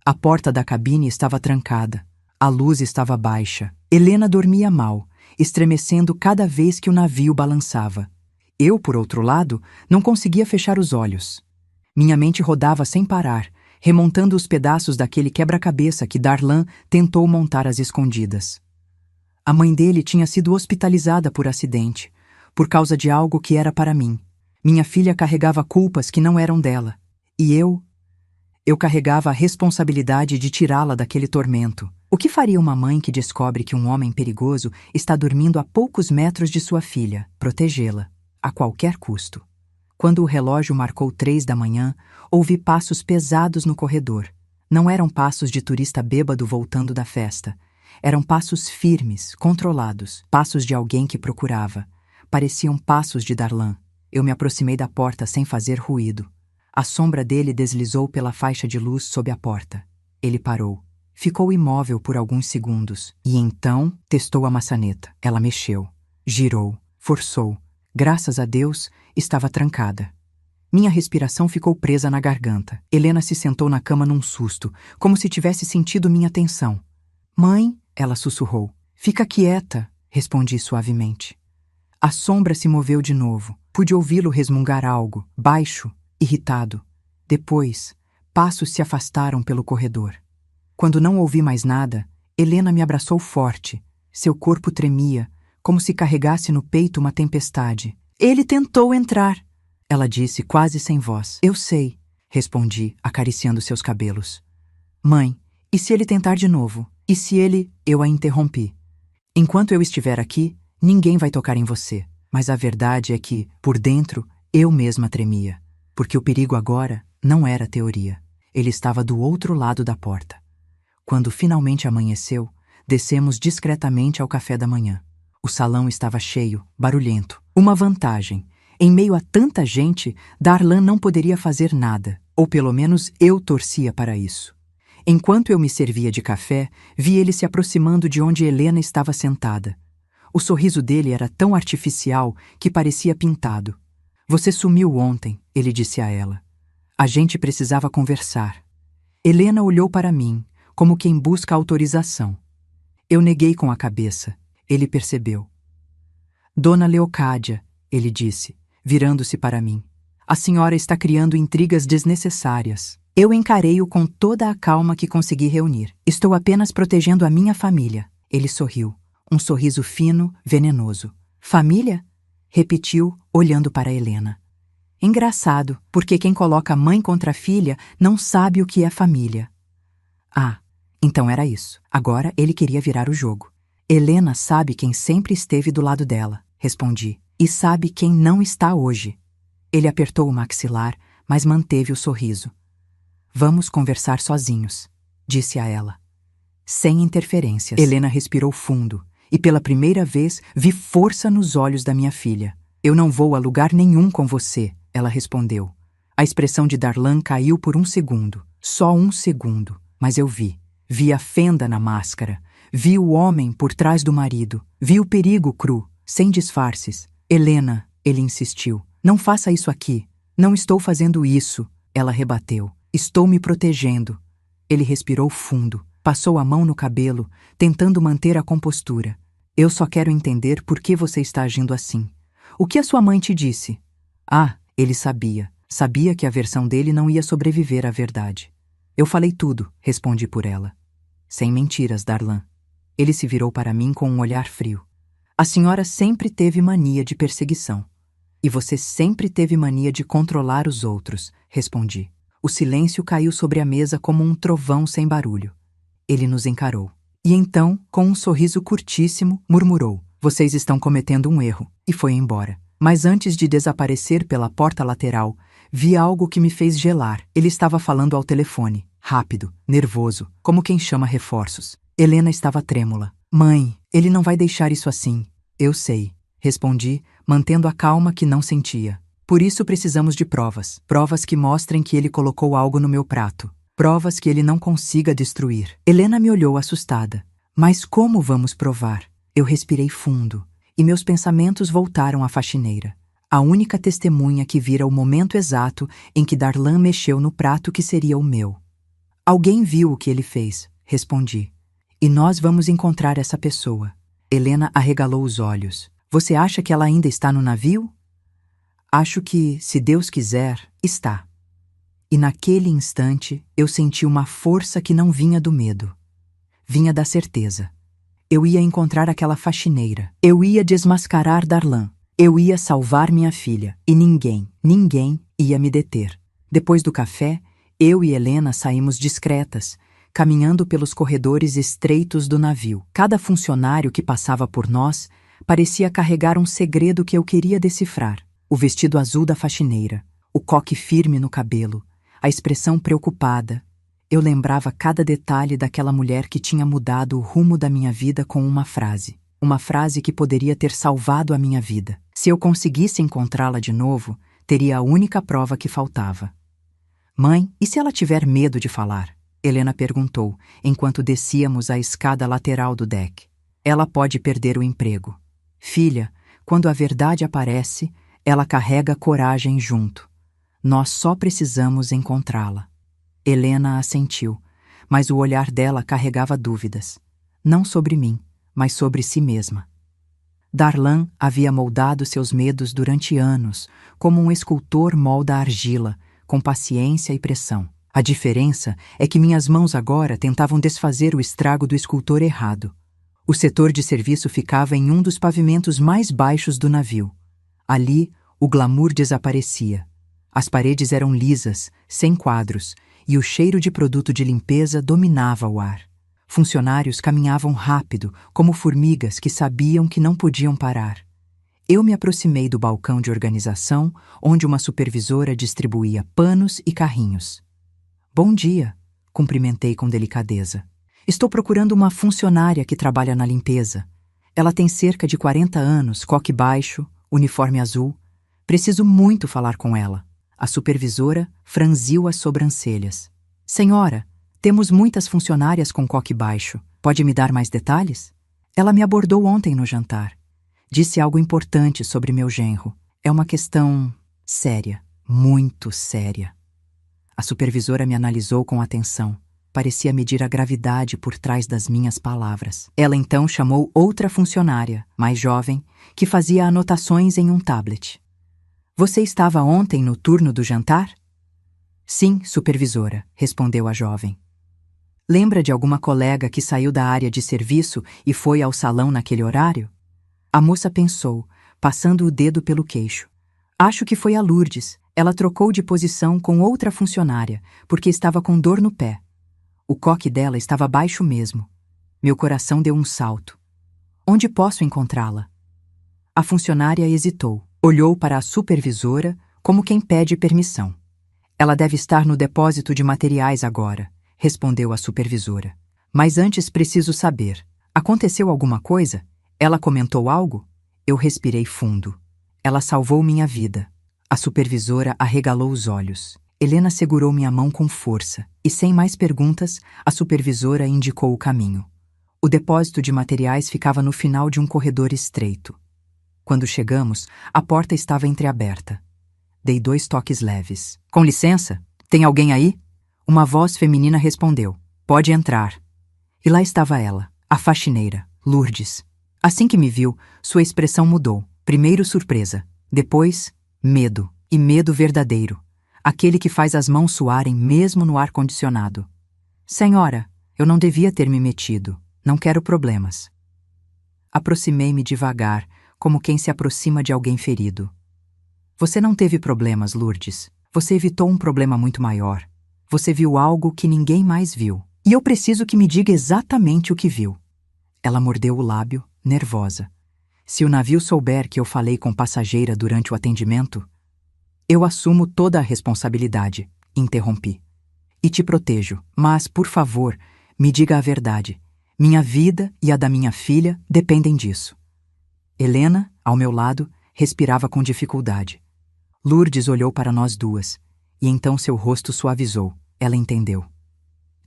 A porta da cabine estava trancada. A luz estava baixa. Helena dormia mal, estremecendo cada vez que o navio balançava. Eu, por outro lado, não conseguia fechar os olhos. Minha mente rodava sem parar, remontando os pedaços daquele quebra-cabeça que Darlan tentou montar às escondidas. A mãe dele tinha sido hospitalizada por acidente, por causa de algo que era para mim. Minha filha carregava culpas que não eram dela. E eu carregava a responsabilidade de tirá-la daquele tormento. O que faria uma mãe que descobre que um homem perigoso está dormindo a poucos metros de sua filha? Protegê-la, a qualquer custo. Quando o relógio marcou 3 da manhã, ouvi passos pesados no corredor. Não eram passos de turista bêbado voltando da festa. Eram passos firmes, controlados, passos de alguém que procurava. Pareciam passos de Darlan. Eu me aproximei da porta sem fazer ruído. A sombra dele deslizou pela faixa de luz sob a porta. Ele parou. Ficou imóvel por alguns segundos, e então testou a maçaneta. Ela mexeu, girou, forçou. Graças a Deus, estava trancada. Minha respiração ficou presa na garganta. Helena se sentou na cama num susto, como se tivesse sentido minha tensão. Mãe, ela sussurrou. Fica quieta, respondi suavemente. A sombra se moveu de novo. Pude ouvi-lo resmungar algo, baixo, irritado. Depois, passos se afastaram pelo corredor. Quando não ouvi mais nada, Helena me abraçou forte. Seu corpo tremia, como se carregasse no peito uma tempestade. Ele tentou entrar, ela disse quase sem voz. Eu sei, respondi, acariciando seus cabelos. Mãe, e se ele tentar de novo? E se ele... Eu a interrompi. Enquanto eu estiver aqui, ninguém vai tocar em você. Mas a verdade é que, por dentro, eu mesma tremia. Porque o perigo agora não era teoria. Ele estava do outro lado da porta. Quando finalmente amanheceu, descemos discretamente ao café da manhã. O salão estava cheio, barulhento. Uma vantagem. Em meio a tanta gente, Darlan não poderia fazer nada. Ou pelo menos eu torcia para isso. Enquanto eu me servia de café, vi ele se aproximando de onde Helena estava sentada. O sorriso dele era tão artificial que parecia pintado. Você sumiu ontem, ele disse a ela. A gente precisava conversar. Helena olhou para mim, como quem busca autorização. Eu neguei com a cabeça. Ele percebeu. Dona Leocádia, ele disse, virando-se para mim. A senhora está criando intrigas desnecessárias. Eu encarei-o com toda a calma que consegui reunir. Estou apenas protegendo a minha família. Ele sorriu. Um sorriso fino, venenoso. Família? Repetiu, olhando para Helena. Engraçado, porque quem coloca mãe contra filha não sabe o que é família. Ah, então era isso. Agora ele queria virar o jogo. Helena sabe quem sempre esteve do lado dela, respondi, e sabe quem não está hoje. Ele apertou o maxilar, mas manteve o sorriso. Vamos conversar sozinhos, disse a ela. Sem interferências. Helena respirou fundo, e pela primeira vez vi força nos olhos da minha filha. Eu não vou a lugar nenhum com você, ela respondeu. A expressão de Darlan caiu por um segundo, só um segundo, mas eu vi. Vi a fenda na máscara, vi o homem por trás do marido, vi o perigo cru, sem disfarces. Helena, ele insistiu, não faça isso aqui. Não estou fazendo isso, ela rebateu. Estou me protegendo. Ele respirou fundo, passou a mão no cabelo, tentando manter a compostura. Eu só quero entender por que você está agindo assim. O que a sua mãe te disse? Ah, ele sabia. Sabia que a versão dele não ia sobreviver à verdade. Eu falei tudo, respondi por ela. Sem mentiras, Darlan. Ele se virou para mim com um olhar frio. A senhora sempre teve mania de perseguição. E você sempre teve mania de controlar os outros, respondi. O silêncio caiu sobre a mesa como um trovão sem barulho. Ele nos encarou. E então, com um sorriso curtíssimo, murmurou: vocês estão cometendo um erro, e foi embora. Mas antes de desaparecer pela porta lateral, vi algo que me fez gelar. Ele estava falando ao telefone, rápido, nervoso, como quem chama reforços. Helena estava trêmula. Mãe, ele não vai deixar isso assim. Eu sei, respondi, mantendo a calma que não sentia. Por isso precisamos de provas. Provas que mostrem que ele colocou algo no meu prato. Provas que ele não consiga destruir. Helena me olhou assustada. Mas como vamos provar? Eu respirei fundo, e meus pensamentos voltaram à faxineira. A única testemunha que vira o momento exato em que Darlan mexeu no prato que seria o meu. Alguém viu o que ele fez, respondi. E nós vamos encontrar essa pessoa. Helena arregalou os olhos. Você acha que ela ainda está no navio? Acho que, se Deus quiser, está. E naquele instante eu senti uma força que não vinha do medo. Vinha da certeza. Eu ia encontrar aquela faxineira. Eu ia desmascarar Darlan. Eu ia salvar minha filha. E ninguém ia me deter. Depois do café, eu e Helena saímos discretas, caminhando pelos corredores estreitos do navio. Cada funcionário que passava por nós parecia carregar um segredo que eu queria decifrar. O vestido azul da faxineira, o coque firme no cabelo, a expressão preocupada. Eu lembrava cada detalhe daquela mulher que tinha mudado o rumo da minha vida com uma frase. Uma frase que poderia ter salvado a minha vida. Se eu conseguisse encontrá-la de novo, teria a única prova que faltava. Mãe, e se ela tiver medo de falar? Helena perguntou, enquanto descíamos a escada lateral do deck. Ela pode perder o emprego. Filha, quando a verdade aparece, ela carrega coragem junto. Nós só precisamos encontrá-la. Helena assentiu, mas o olhar dela carregava dúvidas. Não sobre mim, mas sobre si mesma. Darlan havia moldado seus medos durante anos, como um escultor molda a argila, com paciência e pressão. A diferença é que minhas mãos agora tentavam desfazer o estrago do escultor errado. O setor de serviço ficava em um dos pavimentos mais baixos do navio. Ali, o glamour desaparecia. As paredes eram lisas, sem quadros, e o cheiro de produto de limpeza dominava o ar. Funcionários caminhavam rápido, como formigas que sabiam que não podiam parar. Eu me aproximei do balcão de organização, onde uma supervisora distribuía panos e carrinhos. Bom dia, cumprimentei com delicadeza. Estou procurando uma funcionária que trabalha na limpeza. Ela tem cerca de 40 anos, coque baixo, uniforme azul. Preciso muito falar com ela. A supervisora franziu as sobrancelhas. Senhora, temos muitas funcionárias com coque baixo. Pode me dar mais detalhes? Ela me abordou ontem no jantar. Disse algo importante sobre meu genro. É uma questão séria, muito séria. A supervisora me analisou com atenção. Parecia medir a gravidade por trás das minhas palavras. Ela então chamou outra funcionária, mais jovem, que fazia anotações em um tablet. Você estava ontem no turno do jantar? Sim, supervisora, respondeu a jovem. Lembra de alguma colega que saiu da área de serviço e foi ao salão naquele horário? A moça pensou, passando o dedo pelo queixo. Acho que foi a Lourdes. Ela trocou de posição com outra funcionária, porque estava com dor no pé. O coque dela estava baixo mesmo. Meu coração deu um salto. Onde posso encontrá-la? A funcionária hesitou. Olhou para a supervisora como quem pede permissão. Ela deve estar no depósito de materiais agora, respondeu a supervisora. Mas antes preciso saber. Aconteceu alguma coisa? Ela comentou algo? Eu respirei fundo. Ela salvou minha vida. A supervisora arregalou os olhos. Helena segurou minha mão com força e, sem mais perguntas, a supervisora indicou o caminho. O depósito de materiais ficava no final de um corredor estreito. Quando chegamos, a porta estava entreaberta. Dei 2 toques leves. Com licença, tem alguém aí? Uma voz feminina respondeu. Pode entrar. E lá estava ela, a faxineira, Lourdes. Assim que me viu, sua expressão mudou. Primeiro surpresa, depois medo, e medo verdadeiro. Aquele que faz as mãos suarem mesmo no ar-condicionado. Senhora, eu não devia ter me metido. Não quero problemas. Aproximei-me devagar, como quem se aproxima de alguém ferido. Você não teve problemas, Lourdes. Você evitou um problema muito maior. Você viu algo que ninguém mais viu. E eu preciso que me diga exatamente o que viu. Ela mordeu o lábio, nervosa. Se o navio souber que eu falei com passageira durante o atendimento, eu assumo toda a responsabilidade, interrompi. E te protejo, mas, por favor, me diga a verdade. Minha vida e a da minha filha dependem disso. Helena, ao meu lado, respirava com dificuldade. Lourdes olhou para nós duas, e então seu rosto suavizou. Ela entendeu.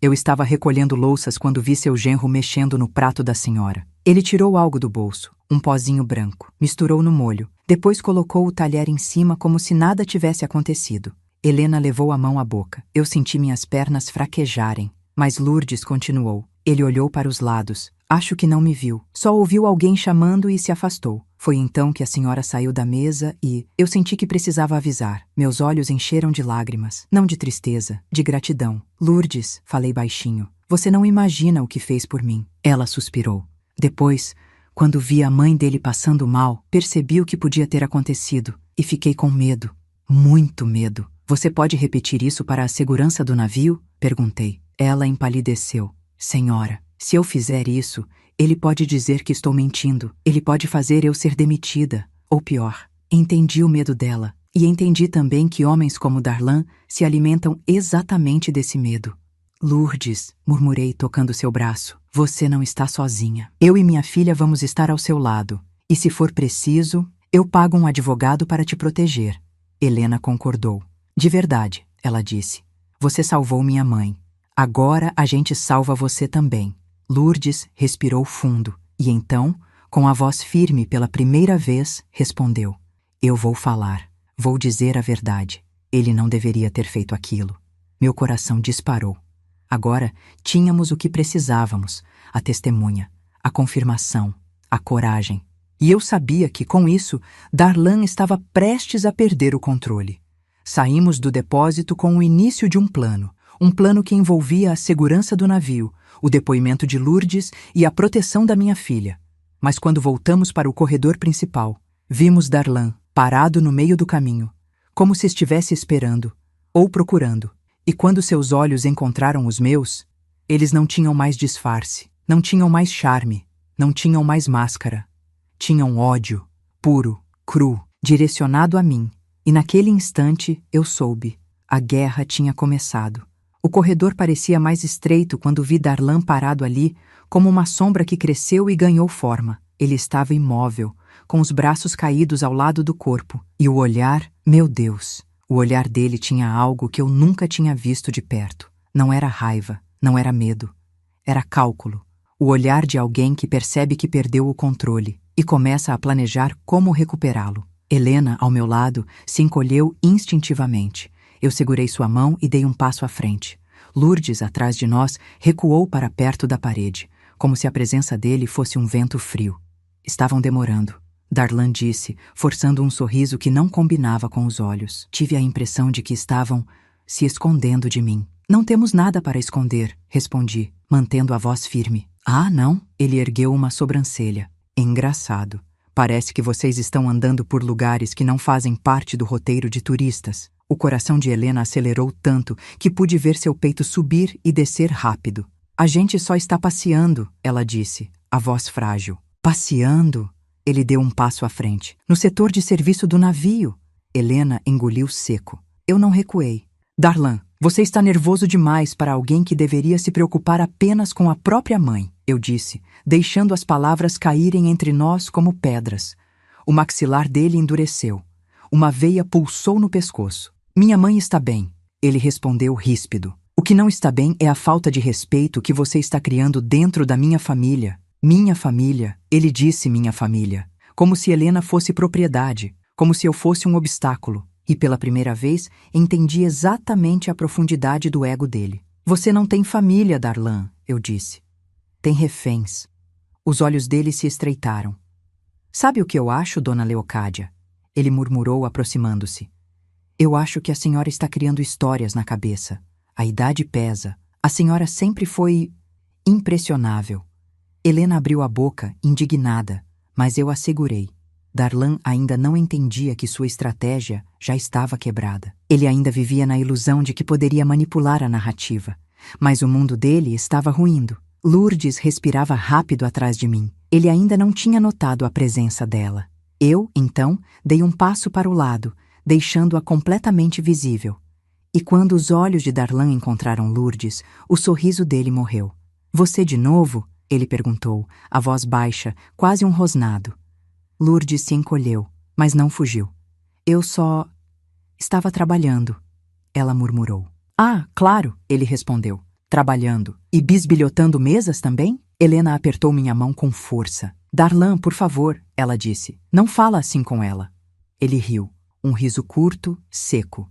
Eu estava recolhendo louças quando vi seu genro mexendo no prato da senhora. Ele tirou algo do bolso, um pozinho branco, misturou no molho, depois colocou o talher em cima como se nada tivesse acontecido. Helena levou a mão à boca. Eu senti minhas pernas fraquejarem, mas Lourdes continuou. Ele olhou para os lados. Acho que não me viu. Só ouviu alguém chamando e se afastou. Foi então que a senhora saiu da mesa e eu senti que precisava avisar. Meus olhos encheram de lágrimas, não de tristeza, de gratidão. Lourdes, falei baixinho, você não imagina o que fez por mim. Ela suspirou. Depois, quando vi a mãe dele passando mal, percebi o que podia ter acontecido e fiquei com medo, muito medo. Você pode repetir isso para a segurança do navio? Perguntei. Ela empalideceu. Senhora, se eu fizer isso, ele pode dizer que estou mentindo. Ele pode fazer eu ser demitida. Ou pior. Entendi o medo dela. E entendi também que homens como Darlan se alimentam exatamente desse medo. Lourdes, murmurei tocando seu braço, você não está sozinha. Eu e minha filha vamos estar ao seu lado. E se for preciso, eu pago um advogado para te proteger. Helena concordou. De verdade, ela disse. Você salvou minha mãe. Agora a gente salva você também. Lourdes respirou fundo e então, com a voz firme pela primeira vez, respondeu. Eu vou falar. Vou dizer a verdade. Ele não deveria ter feito aquilo. Meu coração disparou. Agora tínhamos o que precisávamos, a testemunha, a confirmação, a coragem. E eu sabia que, com isso, Darlan estava prestes a perder o controle. Saímos do depósito com o início de um plano que envolvia a segurança do navio, o depoimento de Lourdes e a proteção da minha filha. Mas quando voltamos para o corredor principal, vimos Darlan parado no meio do caminho, como se estivesse esperando, ou procurando. E quando seus olhos encontraram os meus, eles não tinham mais disfarce, não tinham mais charme, não tinham mais máscara. Tinham ódio, puro, cru, direcionado a mim. E naquele instante eu soube. A guerra tinha começado. O corredor parecia mais estreito quando vi Darlan parado ali, como uma sombra que cresceu e ganhou forma. Ele estava imóvel, com os braços caídos ao lado do corpo. E o olhar, meu Deus! O olhar dele tinha algo que eu nunca tinha visto de perto. Não era raiva, não era medo. Era cálculo. O olhar de alguém que percebe que perdeu o controle e começa a planejar como recuperá-lo. Helena, ao meu lado, se encolheu instintivamente. Eu segurei sua mão e dei um passo à frente. Lourdes, atrás de nós, recuou para perto da parede, como se a presença dele fosse um vento frio. Estavam demorando. Darlan disse, forçando um sorriso que não combinava com os olhos. Tive a impressão de que estavam se escondendo de mim. Não temos nada para esconder, respondi, mantendo a voz firme. Ah, não? Ele ergueu uma sobrancelha. Engraçado. Parece que vocês estão andando por lugares que não fazem parte do roteiro de turistas. O coração de Helena acelerou tanto que pude ver seu peito subir e descer rápido. A gente só está passeando, ela disse, a voz frágil. Passeando, ele deu um passo à frente. No setor de serviço do navio. Helena engoliu seco. Eu não recuei. Darlan, você está nervoso demais para alguém que deveria se preocupar apenas com a própria mãe, eu disse, deixando as palavras caírem entre nós como pedras. O maxilar dele endureceu. Uma veia pulsou no pescoço. Minha mãe está bem, ele respondeu ríspido. O que não está bem é a falta de respeito que você está criando dentro da minha família. Minha família, ele disse minha família, como se Helena fosse propriedade, como se eu fosse um obstáculo. E pela primeira vez, entendi exatamente a profundidade do ego dele. Você não tem família, Darlan, eu disse. Tem reféns. Os olhos dele se estreitaram. Sabe o que eu acho, dona Leocádia? Ele murmurou, aproximando-se. Eu acho que a senhora está criando histórias na cabeça. A idade pesa. A senhora sempre foi impressionável. Helena abriu a boca, indignada, mas eu a segurei. Darlan ainda não entendia que sua estratégia já estava quebrada. Ele ainda vivia na ilusão de que poderia manipular a narrativa. Mas o mundo dele estava ruindo. Lourdes respirava rápido atrás de mim. Ele ainda não tinha notado a presença dela. Eu, então, dei um passo para o lado, deixando-a completamente visível. E quando os olhos de Darlan encontraram Lourdes, o sorriso dele morreu. Você de novo? Ele perguntou, a voz baixa, quase um rosnado. Lourdes se encolheu, mas não fugiu. Eu só estava trabalhando, ela murmurou. Ah, claro, ele respondeu. Trabalhando. E bisbilhotando mesas também? Helena apertou minha mão com força. Darlan, por favor, ela disse. Não fala assim com ela. Ele riu. Um riso curto, seco.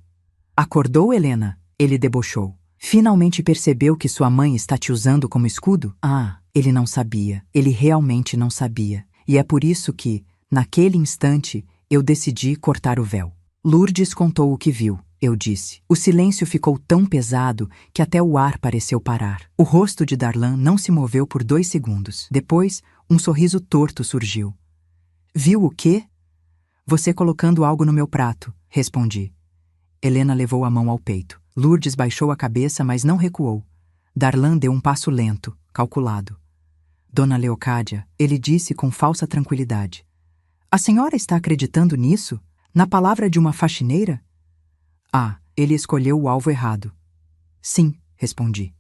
Acordou, Helena? Ele debochou. Finalmente percebeu que sua mãe está te usando como escudo? Ah, ele não sabia. Ele realmente não sabia. E é por isso que, naquele instante, eu decidi cortar o véu. Lourdes contou o que viu, eu disse. O silêncio ficou tão pesado que até o ar pareceu parar. O rosto de Darlan não se moveu por 2 segundos. Depois, um sorriso torto surgiu. Viu o quê? Você colocando algo no meu prato, respondi. Helena levou a mão ao peito. Lourdes baixou a cabeça, mas não recuou. Darlan deu um passo lento, calculado. Dona Leocádia, ele disse com falsa tranquilidade. A senhora está acreditando nisso? Na palavra de uma faxineira? Ah, ele escolheu o alvo errado. Sim, respondi.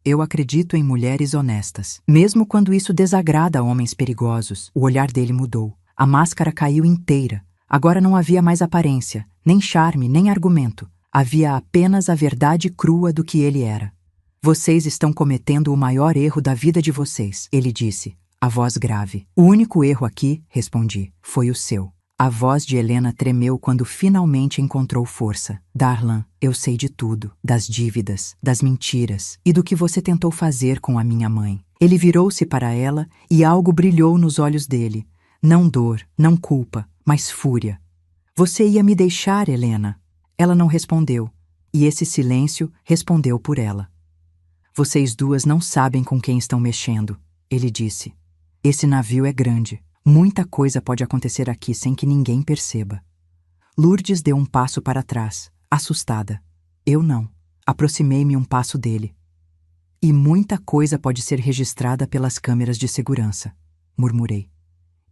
Eu acredito em mulheres honestas. Mesmo quando isso desagrada a homens perigosos, o olhar dele mudou. A máscara caiu inteira. Agora não havia mais aparência, nem charme, nem argumento. Havia apenas a verdade crua do que ele era. Vocês estão cometendo o maior erro da vida de vocês, ele disse. A voz grave. O único erro aqui, respondi, foi o seu. A voz de Helena tremeu quando finalmente encontrou força. Darlan, eu sei de tudo. Das dívidas, das mentiras e do que você tentou fazer com a minha mãe. Ele virou-se para ela e algo brilhou nos olhos dele. Não dor, não culpa, mas fúria. Você ia me deixar, Helena? Ela não respondeu. E esse silêncio respondeu por ela. Vocês duas não sabem com quem estão mexendo, ele disse. Esse navio é grande. Muita coisa pode acontecer aqui sem que ninguém perceba. Lourdes deu um passo para trás, assustada. Eu não. Aproximei-me um passo dele. E muita coisa pode ser registrada pelas câmeras de segurança, murmurei.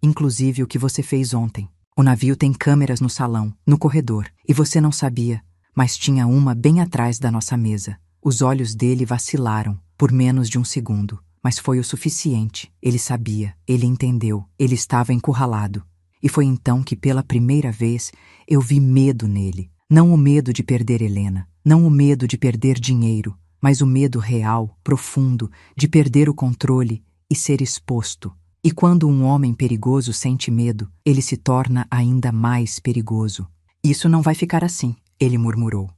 Inclusive o que você fez ontem. O navio tem câmeras no salão, no corredor, e você não sabia, mas tinha uma bem atrás da nossa mesa. Os olhos dele vacilaram por menos de um segundo. Mas foi o suficiente. Ele sabia, ele entendeu, ele estava encurralado. E foi então que, pela primeira vez, eu vi medo nele. Não o medo de perder Helena, não o medo de perder dinheiro, mas o medo real, profundo, de perder o controle e ser exposto. E quando um homem perigoso sente medo, ele se torna ainda mais perigoso. Isso não vai ficar assim, ele murmurou.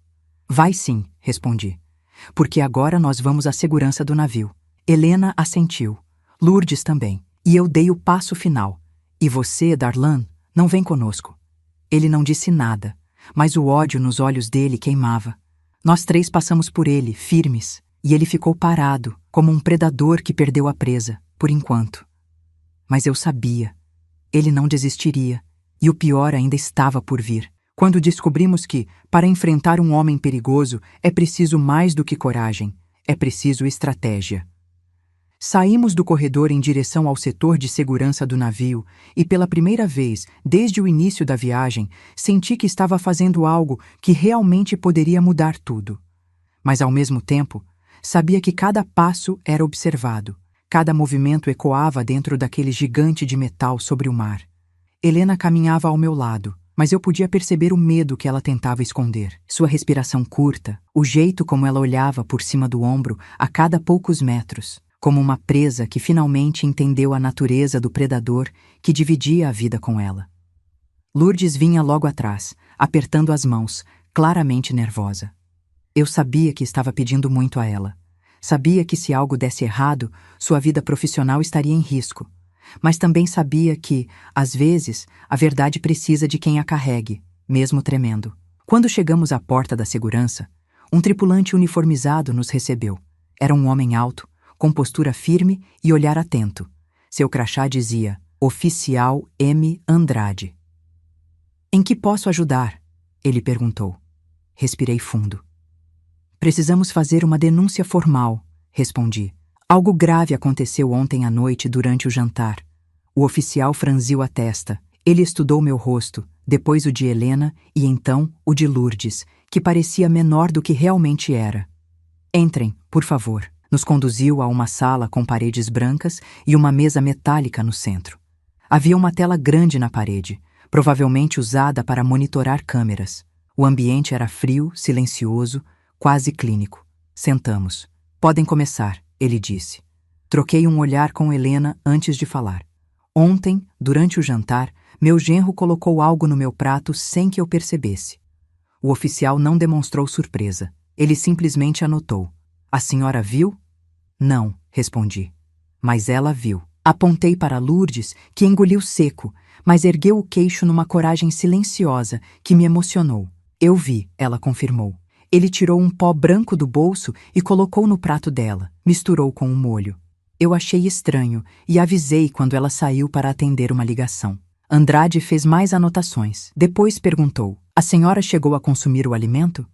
Vai sim, respondi. Porque agora nós vamos à segurança do navio. Helena assentiu. Lourdes também. E eu dei o passo final. E você, Darlan, não vem conosco. Ele não disse nada, mas o ódio nos olhos dele queimava. Nós 3 passamos por ele, firmes, e ele ficou parado, como um predador que perdeu a presa, por enquanto. Mas eu sabia. Ele não desistiria, e o pior ainda estava por vir. Quando descobrimos que, para enfrentar um homem perigoso, é preciso mais do que coragem, é preciso estratégia. Saímos do corredor em direção ao setor de segurança do navio e, pela primeira vez desde o início da viagem, senti que estava fazendo algo que realmente poderia mudar tudo. Mas, ao mesmo tempo, sabia que cada passo era observado, cada movimento ecoava dentro daquele gigante de metal sobre o mar. Helena caminhava ao meu lado, mas eu podia perceber o medo que ela tentava esconder. Sua respiração curta, o jeito como ela olhava por cima do ombro a cada poucos metros, como uma presa que finalmente entendeu a natureza do predador que dividia a vida com ela. Lourdes vinha logo atrás, apertando as mãos, claramente nervosa. Eu sabia que estava pedindo muito a ela. Sabia que se algo desse errado, sua vida profissional estaria em risco. Mas também sabia que, às vezes, a verdade precisa de quem a carregue, mesmo tremendo. Quando chegamos à porta da segurança, um tripulante uniformizado nos recebeu. Era um homem alto, com postura firme e olhar atento. Seu crachá dizia, Oficial M. Andrade. Em que posso ajudar? Ele perguntou. Respirei fundo. Precisamos fazer uma denúncia formal, respondi. Algo grave aconteceu ontem à noite durante o jantar. O oficial franziu a testa. Ele estudou meu rosto, depois o de Helena e então o de Lourdes, que parecia menor do que realmente era. Entrem, por favor. Nos conduziu a uma sala com paredes brancas e uma mesa metálica no centro. Havia uma tela grande na parede, provavelmente usada para monitorar câmeras. O ambiente era frio, silencioso, quase clínico. Sentamos. Podem começar, ele disse. Troquei um olhar com Helena antes de falar. Ontem, durante o jantar, meu genro colocou algo no meu prato sem que eu percebesse. O oficial não demonstrou surpresa. Ele simplesmente anotou. A senhora viu? Não, respondi. Mas ela viu. Apontei para Lourdes, que engoliu seco, mas ergueu o queixo numa coragem silenciosa que me emocionou. Eu vi, ela confirmou. Ele tirou um pó branco do bolso e colocou no prato dela, misturou com um molho. Eu achei estranho e avisei quando ela saiu para atender uma ligação. Andrade fez mais anotações. Depois perguntou, a senhora chegou a consumir o alimento?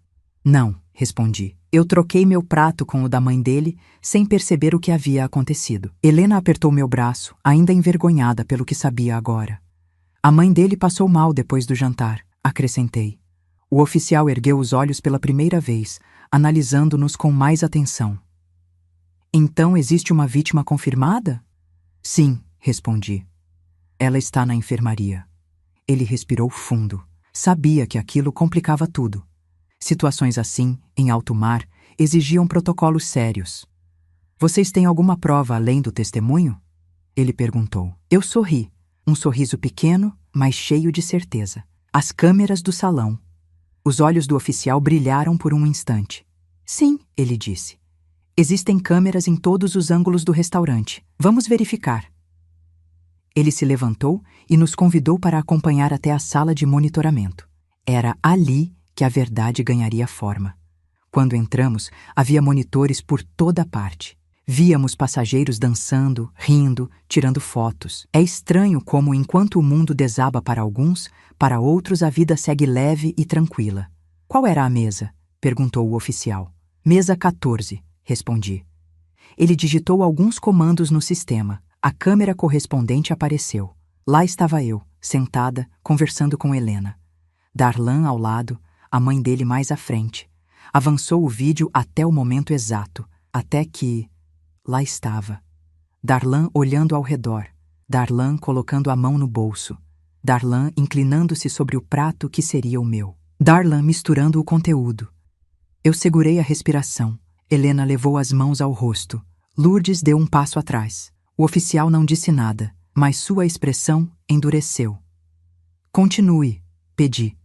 Não, respondi. Eu troquei meu prato com o da mãe dele, sem perceber o que havia acontecido. Helena apertou meu braço, ainda envergonhada pelo que sabia agora. A mãe dele passou mal depois do jantar, acrescentei. O oficial ergueu os olhos pela primeira vez, analisando-nos com mais atenção. Então existe uma vítima confirmada? Sim, respondi. Ela está na enfermaria. Ele respirou fundo. Sabia que aquilo complicava tudo. Situações assim, em alto mar, exigiam protocolos sérios. Vocês têm alguma prova além do testemunho? Ele perguntou. Eu sorri, um sorriso pequeno, mas cheio de certeza. As câmeras do salão. Os olhos do oficial brilharam por um instante. Sim, ele disse. Existem câmeras em todos os ângulos do restaurante. Vamos verificar. Ele se levantou e nos convidou para acompanhar até a sala de monitoramento. Era ali que a verdade ganharia forma. Quando entramos, havia monitores por toda parte. Víamos passageiros dançando, rindo, tirando fotos. É estranho como, enquanto o mundo desaba para alguns, para outros a vida segue leve e tranquila. Qual era a mesa? Perguntou o oficial. Mesa 14, respondi. Ele digitou alguns comandos no sistema. A câmera correspondente apareceu. Lá estava eu, sentada, conversando com Helena. Darlan ao lado, a mãe dele mais à frente. Avançou o vídeo até o momento exato, até que... Lá estava. Darlan olhando ao redor. Darlan colocando a mão no bolso. Darlan inclinando-se sobre o prato que seria o meu. Darlan misturando o conteúdo. Eu segurei a respiração. Helena levou as mãos ao rosto. Lourdes deu um passo atrás. O oficial não disse nada, mas sua expressão endureceu. Continue, pedi.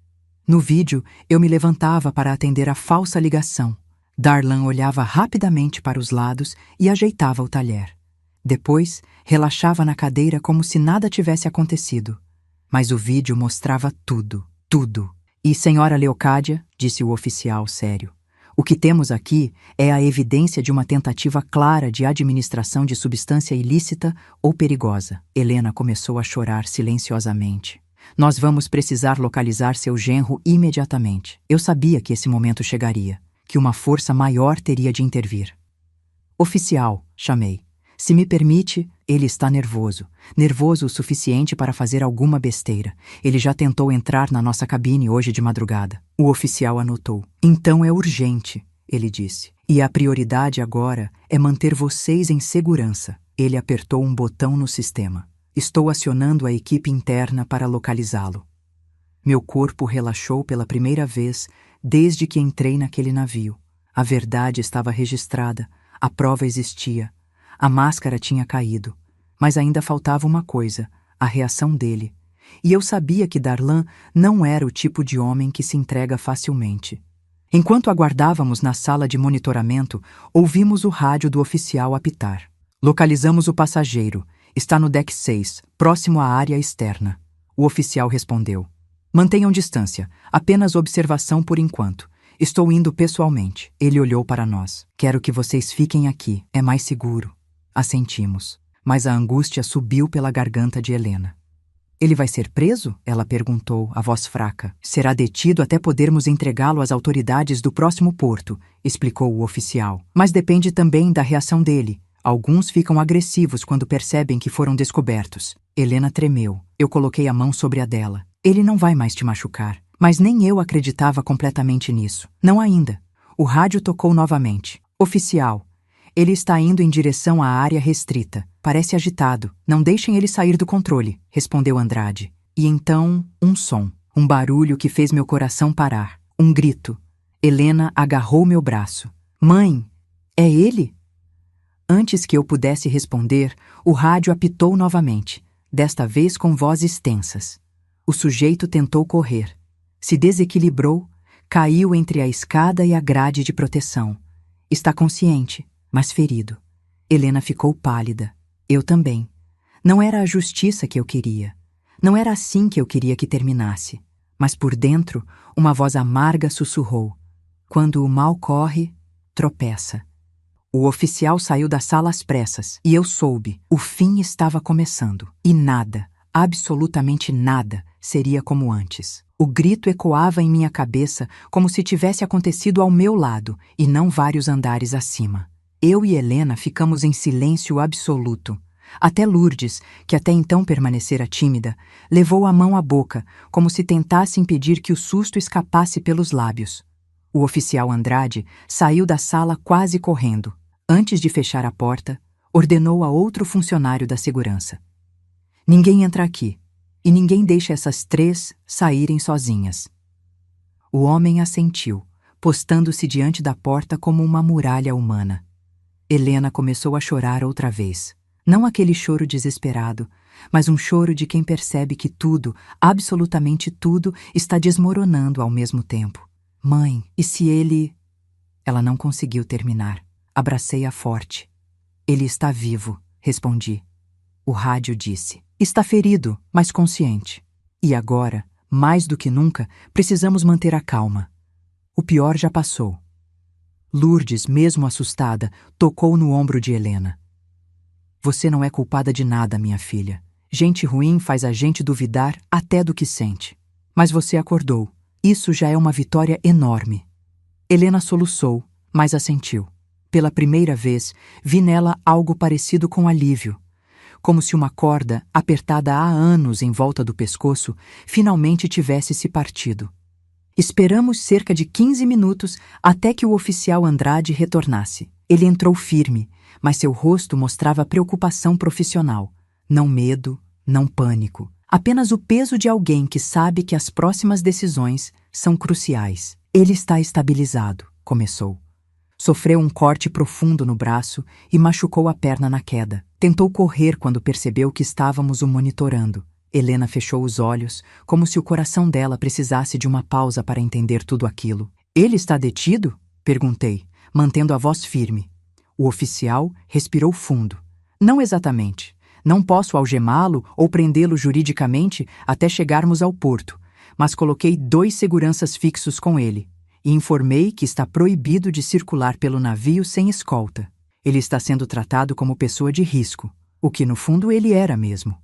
No vídeo, eu me levantava para atender a falsa ligação. Darlan olhava rapidamente para os lados e ajeitava o talher. Depois, relaxava na cadeira como se nada tivesse acontecido. Mas o vídeo mostrava tudo, tudo. E, senhora Leocádia, disse o oficial sério, o que temos aqui é a evidência de uma tentativa clara de administração de substância ilícita ou perigosa. Helena começou a chorar silenciosamente. Nós vamos precisar localizar seu genro imediatamente. Eu sabia que esse momento chegaria, que uma força maior teria de intervir. Oficial, chamei. Se me permite, ele está nervoso. Nervoso o suficiente para fazer alguma besteira. Ele já tentou entrar na nossa cabine hoje de madrugada. O oficial anotou. Então é urgente, ele disse. E a prioridade agora é manter vocês em segurança. Ele apertou um botão no sistema. Estou acionando a equipe interna para localizá-lo. Meu corpo relaxou pela primeira vez desde que entrei naquele navio. A verdade estava registrada, a prova existia. A máscara tinha caído, mas ainda faltava uma coisa, a reação dele. E eu sabia que Darlan não era o tipo de homem que se entrega facilmente. Enquanto aguardávamos na sala de monitoramento, ouvimos o rádio do oficial apitar. Localizamos o passageiro. Está no deck 6, próximo à área externa. O oficial respondeu. Mantenham distância, apenas observação por enquanto. Estou indo pessoalmente. Ele olhou para nós. Quero que vocês fiquem aqui, é mais seguro. Assentimos, mas a angústia subiu pela garganta de Helena. Ele vai ser preso? Ela perguntou, a voz fraca. Será detido até podermos entregá-lo às autoridades do próximo porto, explicou o oficial. Mas depende também da reação dele. Alguns ficam agressivos quando percebem que foram descobertos. Helena tremeu. Eu coloquei a mão sobre a dela. Ele não vai mais te machucar. Mas nem eu acreditava completamente nisso. Não ainda. O rádio tocou novamente. Oficial. Ele está indo em direção à área restrita. Parece agitado. Não deixem ele sair do controle, respondeu Andrade. E então, um som. Um barulho que fez meu coração parar. Um grito. Helena agarrou meu braço. Mãe, é ele? Antes que eu pudesse responder, o rádio apitou novamente, desta vez com vozes tensas. O sujeito tentou correr. Se desequilibrou, caiu entre a escada e a grade de proteção. Está consciente, mas ferido. Helena ficou pálida. Eu também. Não era a justiça que eu queria. Não era assim que eu queria que terminasse. Mas por dentro, uma voz amarga sussurrou. Quando o mal corre, tropeça. O oficial saiu da sala às pressas, e eu soube, o fim estava começando. E nada, absolutamente nada, seria como antes. O grito ecoava em minha cabeça como se tivesse acontecido ao meu lado, e não vários andares acima. Eu e Helena ficamos em silêncio absoluto. Até Lourdes, que até então permanecera tímida, levou a mão à boca, como se tentasse impedir que o susto escapasse pelos lábios. O oficial Andrade saiu da sala quase correndo. Antes de fechar a porta, ordenou a outro funcionário da segurança. Ninguém entra aqui, e ninguém deixa essas 3 saírem sozinhas. O homem assentiu, postando-se diante da porta como uma muralha humana. Helena começou a chorar outra vez. Não aquele choro desesperado, mas um choro de quem percebe que tudo, absolutamente tudo, está desmoronando ao mesmo tempo. Mãe, e se ele... Ela não conseguiu terminar. Abracei-a forte. Ele está vivo, respondi. O rádio disse. Está ferido, mas consciente. E agora, mais do que nunca, precisamos manter a calma. O pior já passou. Lourdes, mesmo assustada, tocou no ombro de Helena. Você não é culpada de nada, minha filha. Gente ruim faz a gente duvidar até do que sente. Mas você acordou. Isso já é uma vitória enorme. Helena soluçou, mas assentiu. Pela primeira vez, vi nela algo parecido com alívio. Como se uma corda, apertada há anos em volta do pescoço, finalmente tivesse se partido. Esperamos cerca de 15 minutos até que o oficial Andrade retornasse. Ele entrou firme, mas seu rosto mostrava preocupação profissional. Não medo, não pânico. Apenas o peso de alguém que sabe que as próximas decisões são cruciais. Ele está estabilizado, começou. Sofreu um corte profundo no braço e machucou a perna na queda. Tentou correr quando percebeu que estávamos o monitorando. Helena fechou os olhos, como se o coração dela precisasse de uma pausa para entender tudo aquilo. Ele está detido? Perguntei, mantendo a voz firme. O oficial respirou fundo. Não exatamente. Não posso algemá-lo ou prendê-lo juridicamente até chegarmos ao porto, mas coloquei 2 seguranças fixos com ele e informei que está proibido de circular pelo navio sem escolta. Ele está sendo tratado como pessoa de risco, o que no fundo ele era mesmo.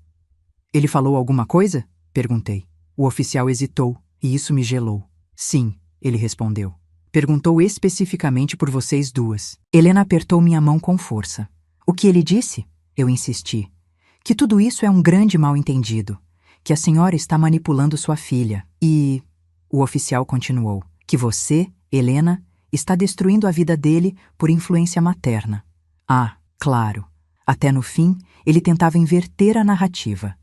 Ele falou alguma coisa? Perguntei. O oficial hesitou, e isso me gelou. Sim, ele respondeu. Perguntou especificamente por vocês 2. Helena apertou minha mão com força. O que ele disse? Eu insisti. Que tudo isso é um grande mal-entendido. Que a senhora está manipulando sua filha. E... O oficial continuou. Que você, Helena, está destruindo a vida dele por influência materna. Ah, claro. Até no fim, ele tentava inverter a narrativa.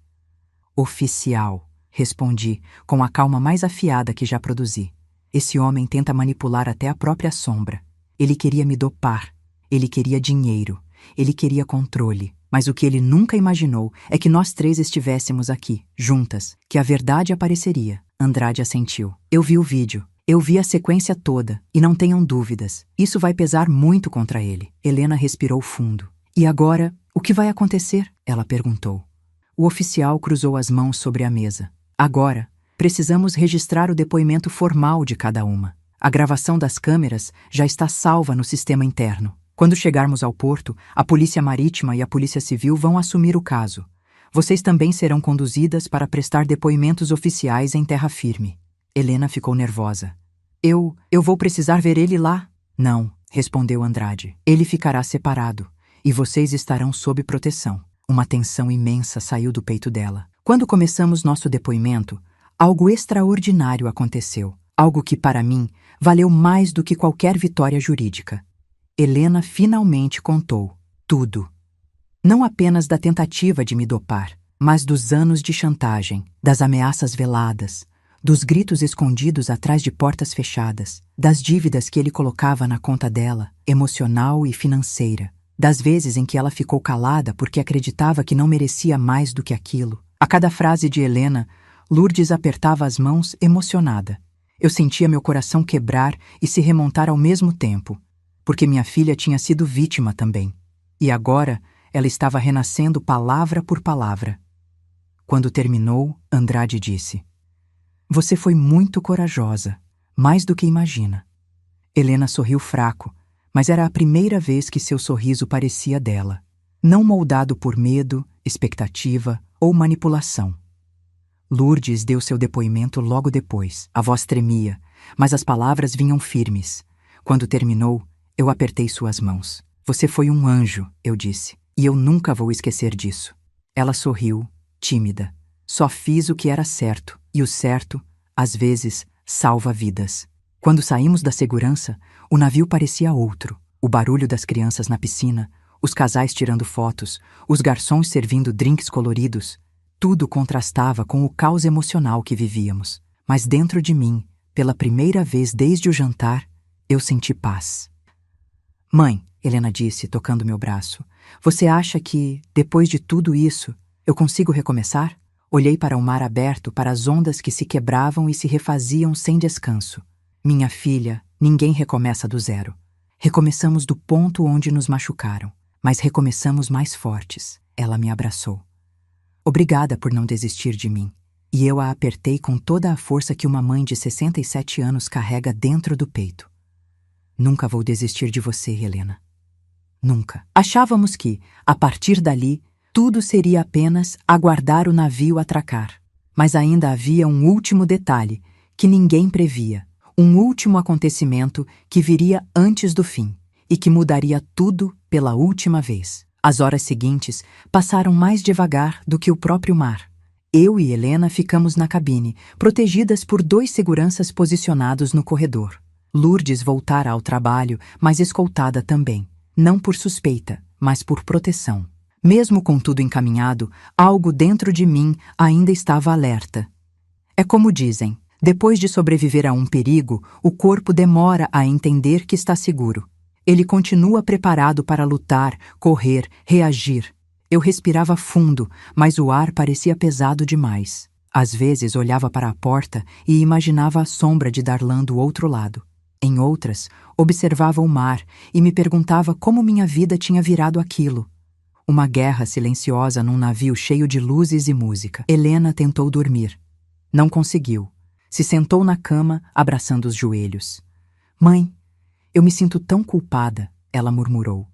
Oficial, respondi, com a calma mais afiada que já produzi. Esse homem tenta manipular até a própria sombra. Ele queria me dopar. Ele queria dinheiro. Ele queria controle. Mas o que ele nunca imaginou é que nós três estivéssemos aqui, juntas, que a verdade apareceria. Andrade assentiu. Eu vi o vídeo. Eu vi a sequência toda, e não tenham dúvidas, isso vai pesar muito contra ele. Helena respirou fundo. E agora, o que vai acontecer? Ela perguntou. O oficial cruzou as mãos sobre a mesa. Agora, precisamos registrar o depoimento formal de cada uma. A gravação das câmeras já está salva no sistema interno. Quando chegarmos ao porto, a Polícia Marítima e a Polícia Civil vão assumir o caso. Vocês também serão conduzidas para prestar depoimentos oficiais em terra firme. Helena ficou nervosa. Eu vou precisar ver ele lá? Não, respondeu Andrade. Ele ficará separado, e vocês estarão sob proteção. Uma tensão imensa saiu do peito dela. Quando começamos nosso depoimento, algo extraordinário aconteceu. Algo que, para mim, valeu mais do que qualquer vitória jurídica. Helena finalmente contou tudo. Não apenas da tentativa de me dopar, mas dos anos de chantagem, das ameaças veladas, dos gritos escondidos atrás de portas fechadas, das dívidas que ele colocava na conta dela, emocional e financeira, das vezes em que ela ficou calada porque acreditava que não merecia mais do que aquilo. A cada frase de Helena, Lourdes apertava as mãos emocionada. Eu sentia meu coração quebrar e se remontar ao mesmo tempo, porque minha filha tinha sido vítima também. E agora ela estava renascendo palavra por palavra. Quando terminou, Andrade disse: Você foi muito corajosa, mais do que imagina. Helena sorriu fraco, mas era a primeira vez que seu sorriso parecia dela, não moldado por medo, expectativa ou manipulação. Lourdes deu seu depoimento logo depois. A voz tremia, mas as palavras vinham firmes. Quando terminou, eu apertei suas mãos. Você foi um anjo, eu disse, e eu nunca vou esquecer disso. Ela sorriu, tímida. Só fiz o que era certo, e o certo, às vezes, salva vidas. Quando saímos da segurança, o navio parecia outro. O barulho das crianças na piscina, os casais tirando fotos, os garçons servindo drinks coloridos, tudo contrastava com o caos emocional que vivíamos. Mas dentro de mim, pela primeira vez desde o jantar, eu senti paz. Mãe, Helena disse, tocando meu braço, você acha que, depois de tudo isso, eu consigo recomeçar? Olhei para o mar aberto, para as ondas que se quebravam e se refaziam sem descanso. Minha filha, ninguém recomeça do zero. Recomeçamos do ponto onde nos machucaram, mas recomeçamos mais fortes. Ela me abraçou. Obrigada por não desistir de mim. E eu a apertei com toda a força que uma mãe de 67 anos carrega dentro do peito. Nunca vou desistir de você, Helena. Nunca. Achávamos que, a partir dali, tudo seria apenas aguardar o navio atracar. Mas ainda havia um último detalhe que ninguém previa. Um último acontecimento que viria antes do fim e que mudaria tudo pela última vez. As horas seguintes passaram mais devagar do que o próprio mar. Eu e Helena ficamos na cabine, protegidas por 2 seguranças posicionados no corredor. Lourdes voltara ao trabalho, mas escoltada também. Não por suspeita, mas por proteção. Mesmo com tudo encaminhado, algo dentro de mim ainda estava alerta. É como dizem, depois de sobreviver a um perigo, o corpo demora a entender que está seguro. Ele continua preparado para lutar, correr, reagir. Eu respirava fundo, mas o ar parecia pesado demais. Às vezes olhava para a porta e imaginava a sombra de Darlan do outro lado. Em outras, observava o mar e me perguntava como minha vida tinha virado aquilo. Uma guerra silenciosa num navio cheio de luzes e música. Helena tentou dormir. Não conseguiu. Se sentou na cama, abraçando os joelhos. Mãe, eu me sinto tão culpada, ela murmurou.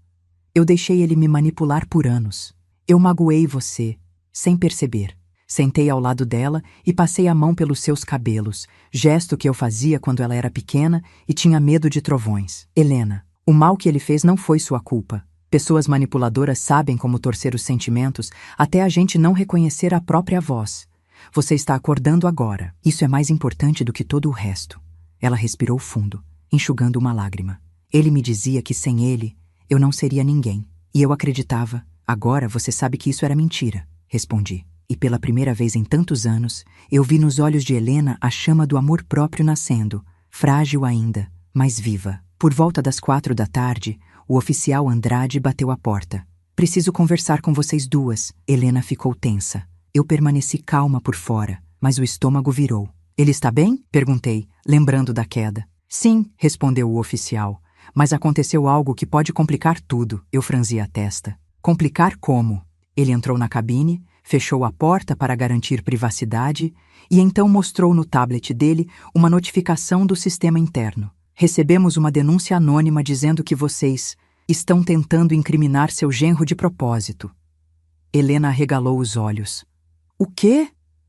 Eu deixei ele me manipular por anos. Eu magoei você, sem perceber. Sentei ao lado dela e passei a mão pelos seus cabelos, gesto que eu fazia quando ela era pequena e tinha medo de trovões. Helena, o mal que ele fez não foi sua culpa. Pessoas manipuladoras sabem como torcer os sentimentos até a gente não reconhecer a própria voz. Você está acordando agora. Isso é mais importante do que todo o resto. Ela respirou fundo, enxugando uma lágrima. Ele me dizia que sem ele, eu não seria ninguém. E eu acreditava. Agora você sabe que isso era mentira, respondi. E pela primeira vez em tantos anos, eu vi nos olhos de Helena a chama do amor próprio nascendo, frágil ainda, mas viva. Por volta das 4 da tarde, o oficial Andrade bateu à porta. Preciso conversar com vocês duas. Helena ficou tensa. Eu permaneci calma por fora, mas o estômago virou. Ele está bem? Perguntei, lembrando da queda. Sim, respondeu o oficial. Mas aconteceu algo que pode complicar tudo. Eu franzi a testa. Complicar como? Ele entrou na cabine, fechou a porta para garantir privacidade e então mostrou no tablet dele uma notificação do sistema interno. Recebemos uma denúncia anônima dizendo que vocês estão tentando incriminar seu genro de propósito. Helena arregalou os olhos. O quê?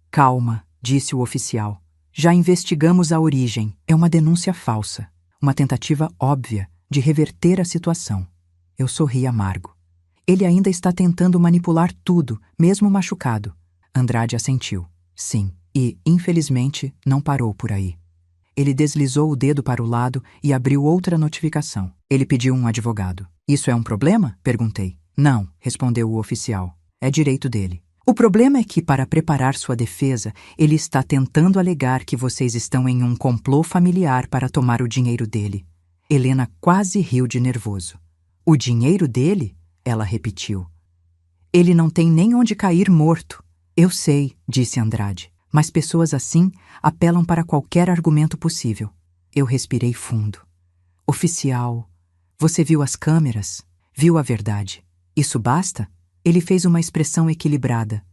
Calma, disse o oficial. Já investigamos a origem. É uma denúncia falsa. Uma tentativa óbvia de reverter a situação. Eu sorri amargo. Ele ainda está tentando manipular tudo, mesmo machucado. Andrade assentiu. Sim, e, infelizmente, não parou por aí. Ele deslizou o dedo para o lado e abriu outra notificação. Ele pediu um advogado. Isso é um problema? Perguntei. Não, respondeu o oficial. É direito dele. O problema é que, para preparar sua defesa, ele está tentando alegar que vocês estão em um complô familiar para tomar o dinheiro dele. Helena quase riu de nervoso. O dinheiro dele? Ela repetiu. Ele não tem nem onde cair morto. Eu sei, disse Andrade. Mas pessoas assim apelam para qualquer argumento possível. Eu respirei fundo. Oficial, você viu as câmeras? Viu a verdade? Isso basta? Ele fez uma expressão equilibrada.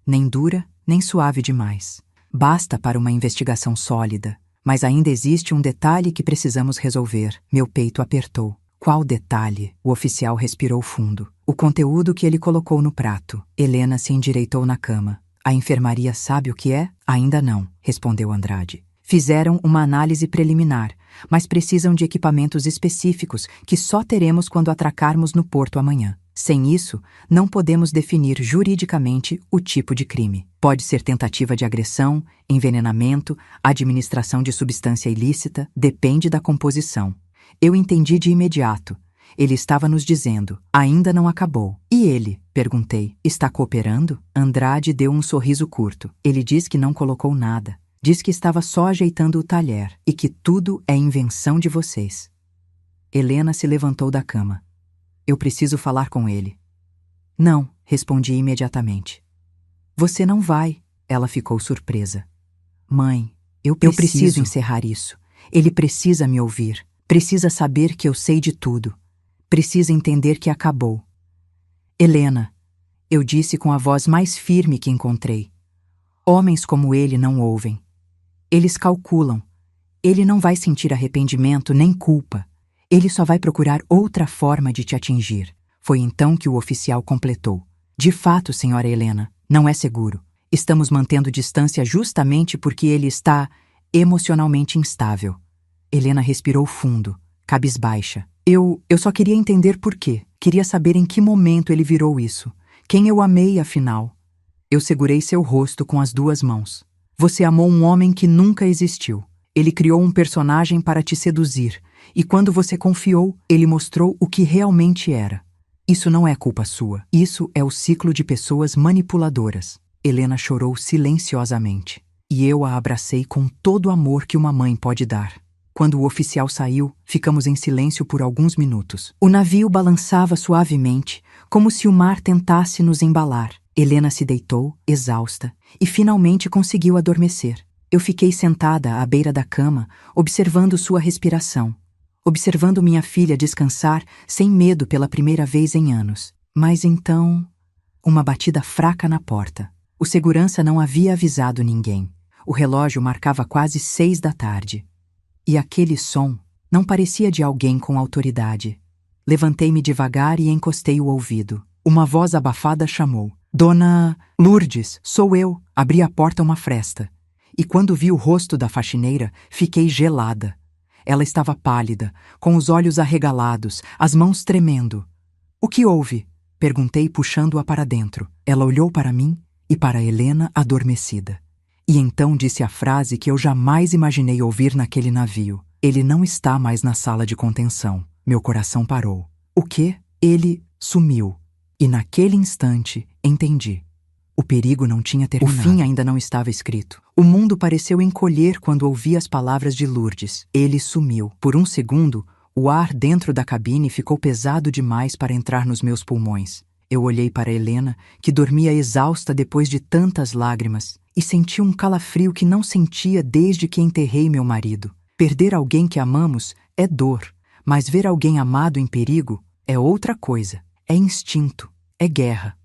Nem dura, nem suave demais. Basta para uma investigação sólida. Mas ainda existe um detalhe que precisamos resolver. Meu peito apertou. Qual detalhe? O oficial respirou fundo. O conteúdo que ele colocou no prato. Helena se endireitou na cama. A enfermaria sabe o que é? Ainda não, respondeu Andrade. Fizeram uma análise preliminar, mas precisam de equipamentos específicos que só teremos quando atracarmos no porto amanhã. Sem isso, não podemos definir juridicamente o tipo de crime. Pode ser tentativa de agressão, envenenamento, administração de substância ilícita, depende da composição. Eu entendi de imediato. Ele estava nos dizendo, ainda não acabou. E ele? Perguntei. Está cooperando? Andrade deu um sorriso curto. Ele diz que não colocou nada. Diz que estava só ajeitando o talher e que tudo é invenção de vocês. Helena se levantou da cama. Eu preciso falar com ele. Não, respondi imediatamente. Você não vai. Ela ficou surpresa. Mãe, eu preciso encerrar isso. Ele precisa me ouvir. Precisa saber que eu sei de tudo. Precisa entender que acabou. Helena, eu disse com a voz mais firme que encontrei. Homens como ele não ouvem. Eles calculam. Ele não vai sentir arrependimento nem culpa. Ele só vai procurar outra forma de te atingir. Foi então que o oficial completou. De fato, senhora Helena, não é seguro. Estamos mantendo distância justamente porque ele está emocionalmente instável. Helena respirou fundo, cabisbaixa. Eu só queria entender por quê. Queria saber em que momento ele virou isso. Quem eu amei, afinal. Eu segurei seu rosto com as 2 mãos. Você amou um homem que nunca existiu. Ele criou um personagem para te seduzir. E quando você confiou, ele mostrou o que realmente era. Isso não é culpa sua. Isso é o ciclo de pessoas manipuladoras. Helena chorou silenciosamente. E eu a abracei com todo o amor que uma mãe pode dar. Quando o oficial saiu, ficamos em silêncio por alguns minutos. O navio balançava suavemente, como se o mar tentasse nos embalar. Helena se deitou, exausta, e finalmente conseguiu adormecer. Eu fiquei sentada à beira da cama, observando sua respiração, observando minha filha descansar sem medo pela primeira vez em anos. Mas então, uma batida fraca na porta. O segurança não havia avisado ninguém. O relógio marcava quase 6 da tarde. E aquele som não parecia de alguém com autoridade. Levantei-me devagar e encostei o ouvido. Uma voz abafada chamou. Dona Lourdes, sou eu. Abri a porta uma fresta. E quando vi o rosto da faxineira, fiquei gelada. Ela estava pálida, com os olhos arregalados, as mãos tremendo. O que houve? Perguntei, puxando-a para dentro. Ela olhou para mim e para Helena adormecida. E então disse a frase que eu jamais imaginei ouvir naquele navio. Ele não está mais na sala de contenção. Meu coração parou. O quê? Ele sumiu. E naquele instante entendi. O perigo não tinha terminado. O fim ainda não estava escrito. O mundo pareceu encolher quando ouvi as palavras de Lourdes. Ele sumiu. Por um segundo, o ar dentro da cabine ficou pesado demais para entrar nos meus pulmões. Eu olhei para Helena, que dormia exausta depois de tantas lágrimas, e senti um calafrio que não sentia desde que enterrei meu marido. Perder alguém que amamos é dor, mas ver alguém amado em perigo é outra coisa. É instinto, é guerra.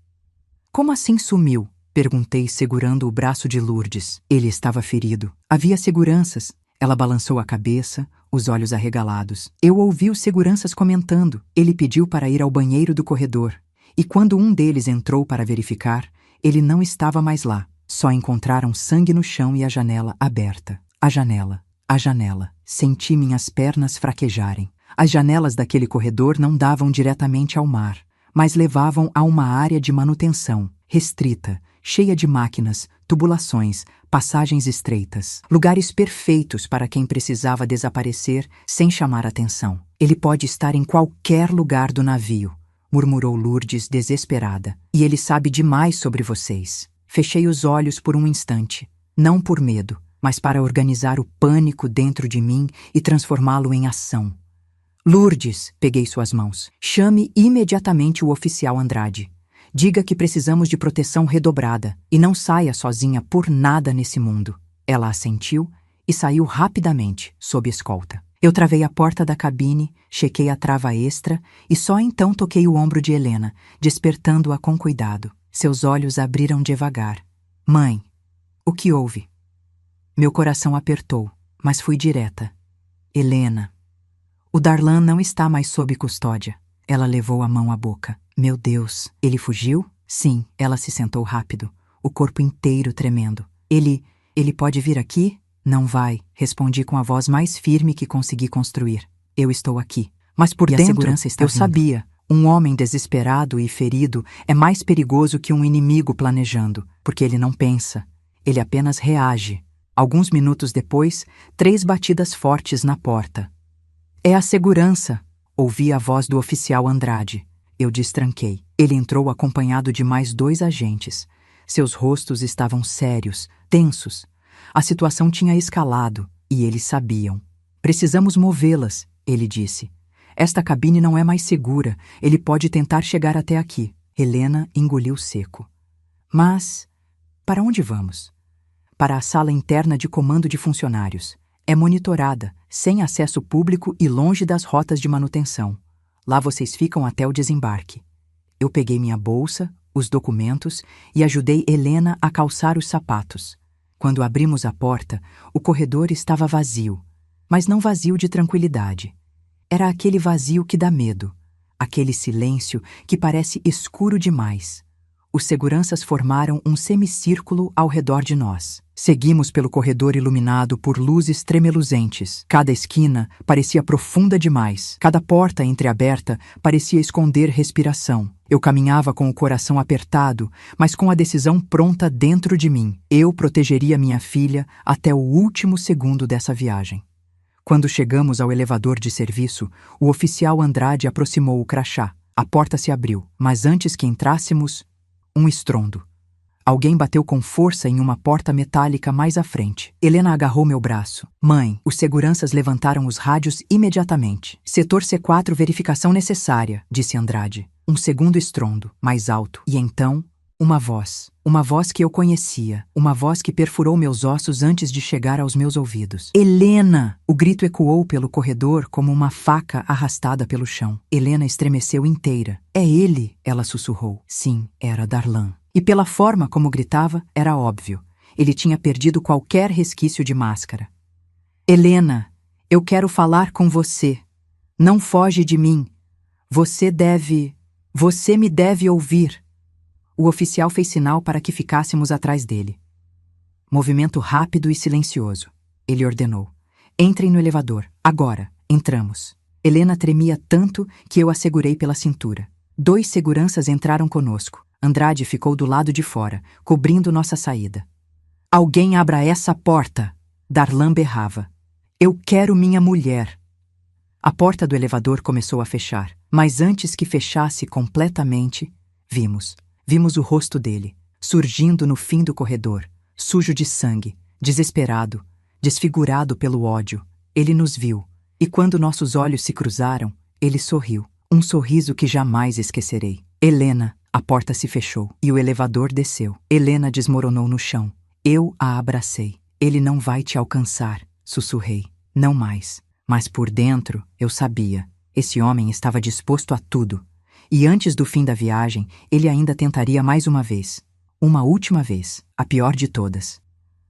Como assim sumiu? Perguntei, segurando o braço de Lourdes. Ele estava ferido. Havia seguranças. Ela balançou a cabeça, os olhos arregalados. Eu ouvi os seguranças comentando. Ele pediu para ir ao banheiro do corredor. E quando um deles entrou para verificar, ele não estava mais lá. Só encontraram sangue no chão e a janela aberta. A janela. A janela. Senti minhas pernas fraquejarem. As janelas daquele corredor não davam diretamente ao mar, mas levavam a uma área de manutenção, restrita, cheia de máquinas, tubulações, passagens estreitas. Lugares perfeitos para quem precisava desaparecer sem chamar atenção. Ele pode estar em qualquer lugar do navio, murmurou Lourdes desesperada. E ele sabe demais sobre vocês. Fechei os olhos por um instante, não por medo, mas para organizar o pânico dentro de mim e transformá-lo em ação. Lourdes, peguei suas mãos. Chame imediatamente o oficial Andrade. Diga que precisamos de proteção redobrada e não saia sozinha por nada nesse mundo. Ela assentiu e saiu rapidamente, sob escolta. Eu travei a porta da cabine, chequei a trava extra e só então toquei o ombro de Helena, despertando-a com cuidado. Seus olhos abriram devagar. Mãe, o que houve? Meu coração apertou, mas fui direta. Helena. O Darlan não está mais sob custódia. Ela levou a mão à boca. Meu Deus, ele fugiu? Sim, ela se sentou rápido, o corpo inteiro tremendo. Ele pode vir aqui? Não vai, respondi com a voz mais firme que consegui construir. Eu estou aqui. Mas por dentro, eu sabia. Um homem desesperado e ferido é mais perigoso que um inimigo planejando, porque ele não pensa. Ele apenas reage. Alguns minutos depois, 3 batidas fortes na porta. É a segurança, ouvi a voz do oficial Andrade. Eu destranquei. Ele entrou acompanhado de mais 2 agentes. Seus rostos estavam sérios, tensos. A situação tinha escalado e eles sabiam. Precisamos movê-las, ele disse. Esta cabine não é mais segura. Ele pode tentar chegar até aqui. Helena engoliu seco. Mas, para onde vamos? Para a sala interna de comando de funcionários. É monitorada, sem acesso público e longe das rotas de manutenção. Lá vocês ficam até o desembarque. Eu peguei minha bolsa, os documentos e ajudei Helena a calçar os sapatos. Quando abrimos a porta, o corredor estava vazio, mas não vazio de tranquilidade. Era aquele vazio que dá medo, aquele silêncio que parece escuro demais. Os seguranças formaram um semicírculo ao redor de nós. Seguimos pelo corredor iluminado por luzes tremeluzentes. Cada esquina parecia profunda demais. Cada porta entreaberta parecia esconder respiração. Eu caminhava com o coração apertado, mas com a decisão pronta dentro de mim. Eu protegeria minha filha até o último segundo dessa viagem. Quando chegamos ao elevador de serviço, o oficial Andrade aproximou o crachá. A porta se abriu, mas antes que entrássemos, um estrondo. Alguém bateu com força em uma porta metálica mais à frente. Helena agarrou meu braço. Mãe, os seguranças levantaram os rádios imediatamente. Setor C4, verificação necessária, disse Andrade. Um segundo estrondo, mais alto. E então, uma voz. Uma voz que eu conhecia. Uma voz que perfurou meus ossos antes de chegar aos meus ouvidos. Helena! O grito ecoou pelo corredor como uma faca arrastada pelo chão. Helena estremeceu inteira. É ele! Ela sussurrou. Sim, era Darlan. E pela forma como gritava, era óbvio. Ele tinha perdido qualquer resquício de máscara. Helena, eu quero falar com você. Não foge de mim. Você me deve ouvir. O oficial fez sinal para que ficássemos atrás dele. Movimento rápido e silencioso. Ele ordenou. Entrem no elevador. Agora. Entramos. Helena tremia tanto que eu a segurei pela cintura. 2 seguranças entraram conosco. Andrade ficou do lado de fora, cobrindo nossa saída. Alguém abra essa porta! Darlan berrava. Eu quero minha mulher! A porta do elevador começou a fechar, mas antes que fechasse completamente, vimos o rosto dele, surgindo no fim do corredor, sujo de sangue, desesperado, desfigurado pelo ódio. Ele nos viu, e quando nossos olhos se cruzaram, ele sorriu, um sorriso que jamais esquecerei. Helena, a porta se fechou, e o elevador desceu. Helena desmoronou no chão. Eu a abracei. Ele não vai te alcançar, sussurrei. Não mais. Mas por dentro, eu sabia. Esse homem estava disposto a tudo. E antes do fim da viagem, ele ainda tentaria mais uma vez. Uma última vez, a pior de todas.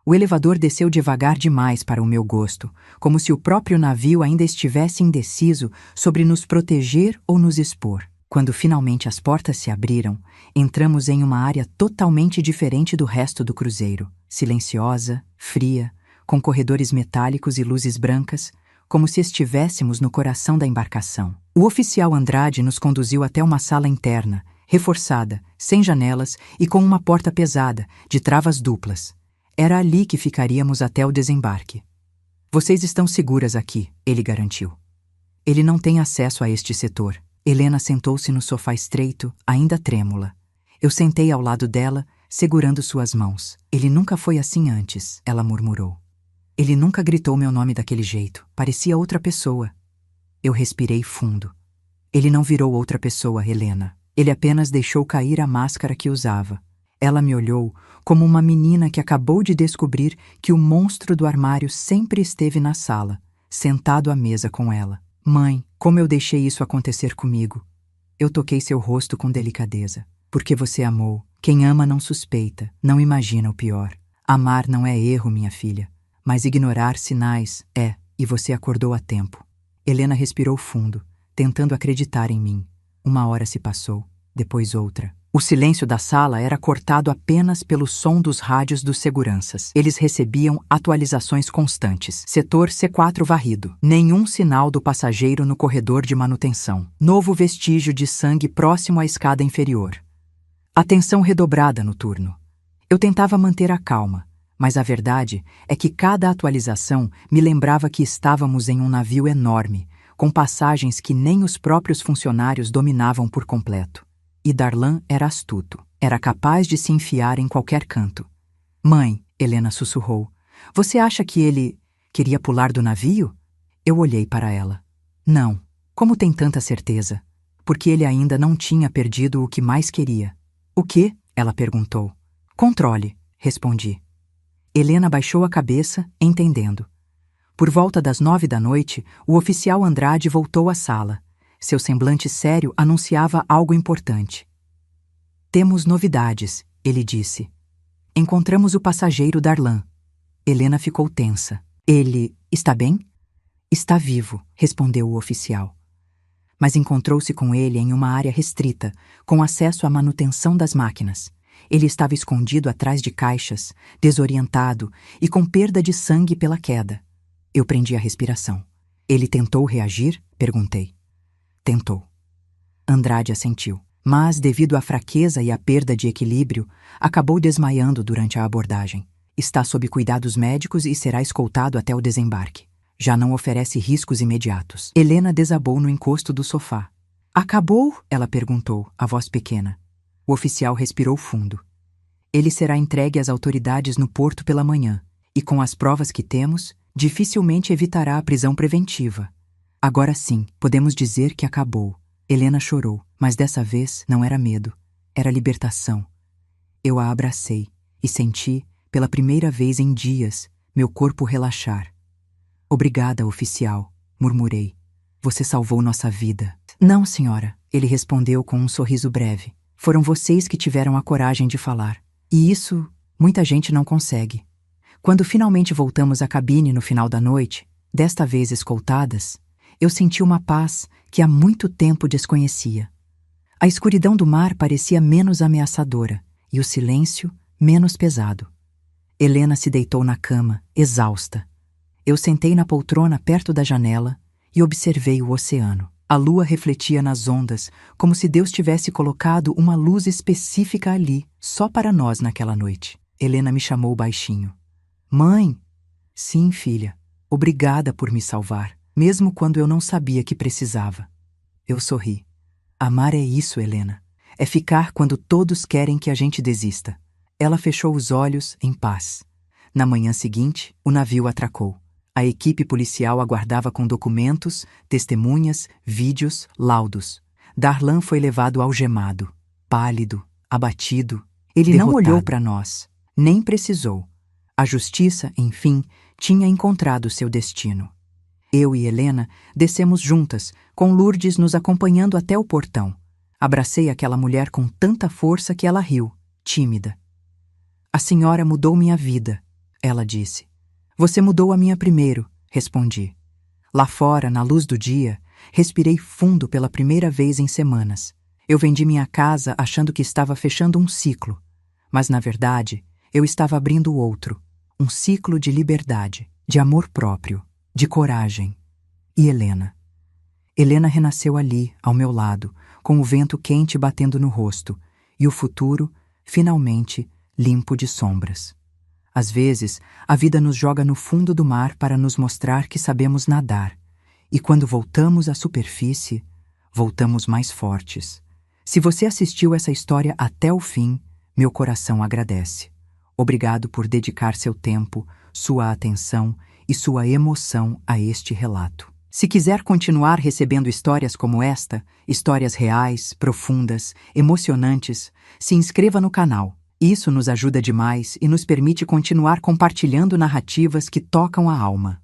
O elevador desceu devagar demais para o meu gosto, como se o próprio navio ainda estivesse indeciso sobre nos proteger ou nos expor. Quando finalmente as portas se abriram, entramos em uma área totalmente diferente do resto do cruzeiro. Silenciosa, fria, com corredores metálicos e luzes brancas, como se estivéssemos no coração da embarcação. O oficial Andrade nos conduziu até uma sala interna, reforçada, sem janelas e com uma porta pesada, de travas duplas. Era ali que ficaríamos até o desembarque. Vocês estão seguras aqui, ele garantiu. Ele não tem acesso a este setor. Helena sentou-se no sofá estreito, ainda trêmula. Eu sentei ao lado dela, segurando suas mãos. Ele nunca foi assim antes, ela murmurou. Ele nunca gritou meu nome daquele jeito. Parecia outra pessoa. Eu respirei fundo. Ele não virou outra pessoa, Helena. Ele apenas deixou cair a máscara que usava. Ela me olhou como uma menina que acabou de descobrir que o monstro do armário sempre esteve na sala, sentado à mesa com ela. Mãe, como eu deixei isso acontecer comigo? Eu toquei seu rosto com delicadeza. Porque você amou. Quem ama não suspeita, não imagina o pior. Amar não é erro, minha filha. Mas ignorar sinais é, e você acordou a tempo. Helena respirou fundo, tentando acreditar em mim. Uma hora se passou, depois outra. O silêncio da sala era cortado apenas pelo som dos rádios dos seguranças. Eles recebiam atualizações constantes. Setor C4 varrido. Nenhum sinal do passageiro no corredor de manutenção. Novo vestígio de sangue próximo à escada inferior. Atenção redobrada no turno. Eu tentava manter a calma, mas a verdade é que cada atualização me lembrava que estávamos em um navio enorme, com passagens que nem os próprios funcionários dominavam por completo. E Darlan era astuto. Era capaz de se enfiar em qualquer canto. Mãe, Helena sussurrou, você acha que ele queria pular do navio? Eu olhei para ela. Não. Como tem tanta certeza? Porque ele ainda não tinha perdido o que mais queria. O quê? Ela perguntou. Controle, respondi. Helena baixou a cabeça, entendendo. Por volta das 9 da noite, o oficial Andrade voltou à sala. Seu semblante sério anunciava algo importante. Temos novidades, ele disse. Encontramos o passageiro Darlan. Helena ficou tensa. Ele está bem? Está vivo, respondeu o oficial. Mas encontrou-se com ele em uma área restrita, com acesso à manutenção das máquinas. Ele estava escondido atrás de caixas, desorientado e com perda de sangue pela queda. Eu prendi a respiração. Ele tentou reagir? Perguntei. Tentou. Andrade assentiu, mas, devido à fraqueza e à perda de equilíbrio, acabou desmaiando durante a abordagem. Está sob cuidados médicos e será escoltado até o desembarque. Já não oferece riscos imediatos. Helena desabou no encosto do sofá. Acabou? Ela perguntou, a voz pequena. O oficial respirou fundo. Ele será entregue às autoridades no porto pela manhã, e com as provas que temos, dificilmente evitará a prisão preventiva. Agora sim, podemos dizer que acabou. Helena chorou, mas dessa vez não era medo, era libertação. Eu a abracei e senti, pela primeira vez em dias, meu corpo relaxar. Obrigada, oficial, murmurei. Você salvou nossa vida. Não, senhora, ele respondeu com um sorriso breve. Foram vocês que tiveram a coragem de falar. E isso, muita gente não consegue. Quando finalmente voltamos à cabine no final da noite, desta vez escoltadas, eu senti uma paz que há muito tempo desconhecia. A escuridão do mar parecia menos ameaçadora e o silêncio menos pesado. Helena se deitou na cama, exausta. Eu sentei na poltrona perto da janela e observei o oceano. A lua refletia nas ondas, como se Deus tivesse colocado uma luz específica ali, só para nós naquela noite. Helena me chamou baixinho. Mãe! Sim, filha. Obrigada por me salvar, mesmo quando eu não sabia que precisava. Eu sorri. Amar é isso, Helena. É ficar quando todos querem que a gente desista. Ela fechou os olhos em paz. Na manhã seguinte, o navio atracou. A equipe policial aguardava com documentos, testemunhas, vídeos, laudos. Darlan foi levado algemado, pálido, abatido. Ele derrotado. Não olhou para nós, nem precisou. A justiça, enfim, tinha encontrado seu destino. Eu e Helena descemos juntas, com Lourdes nos acompanhando até o portão. Abracei aquela mulher com tanta força que ela riu, tímida. A senhora mudou minha vida, ela disse. Você mudou a minha primeiro, respondi. Lá fora, na luz do dia, respirei fundo pela primeira vez em semanas. Eu vendi minha casa achando que estava fechando um ciclo, mas na verdade, eu estava abrindo outro, um ciclo de liberdade, de amor próprio, de coragem. E Helena? Helena renasceu ali, ao meu lado, com o vento quente batendo no rosto, e o futuro, finalmente, limpo de sombras. Às vezes, a vida nos joga no fundo do mar para nos mostrar que sabemos nadar, e quando voltamos à superfície, voltamos mais fortes. Se você assistiu essa história até o fim, meu coração agradece. Obrigado por dedicar seu tempo, sua atenção e sua emoção a este relato. Se quiser continuar recebendo histórias como esta, histórias reais, profundas, emocionantes, se inscreva no canal. Isso nos ajuda demais e nos permite continuar compartilhando narrativas que tocam a alma.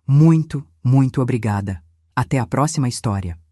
Muito, muito obrigada. Até a próxima história.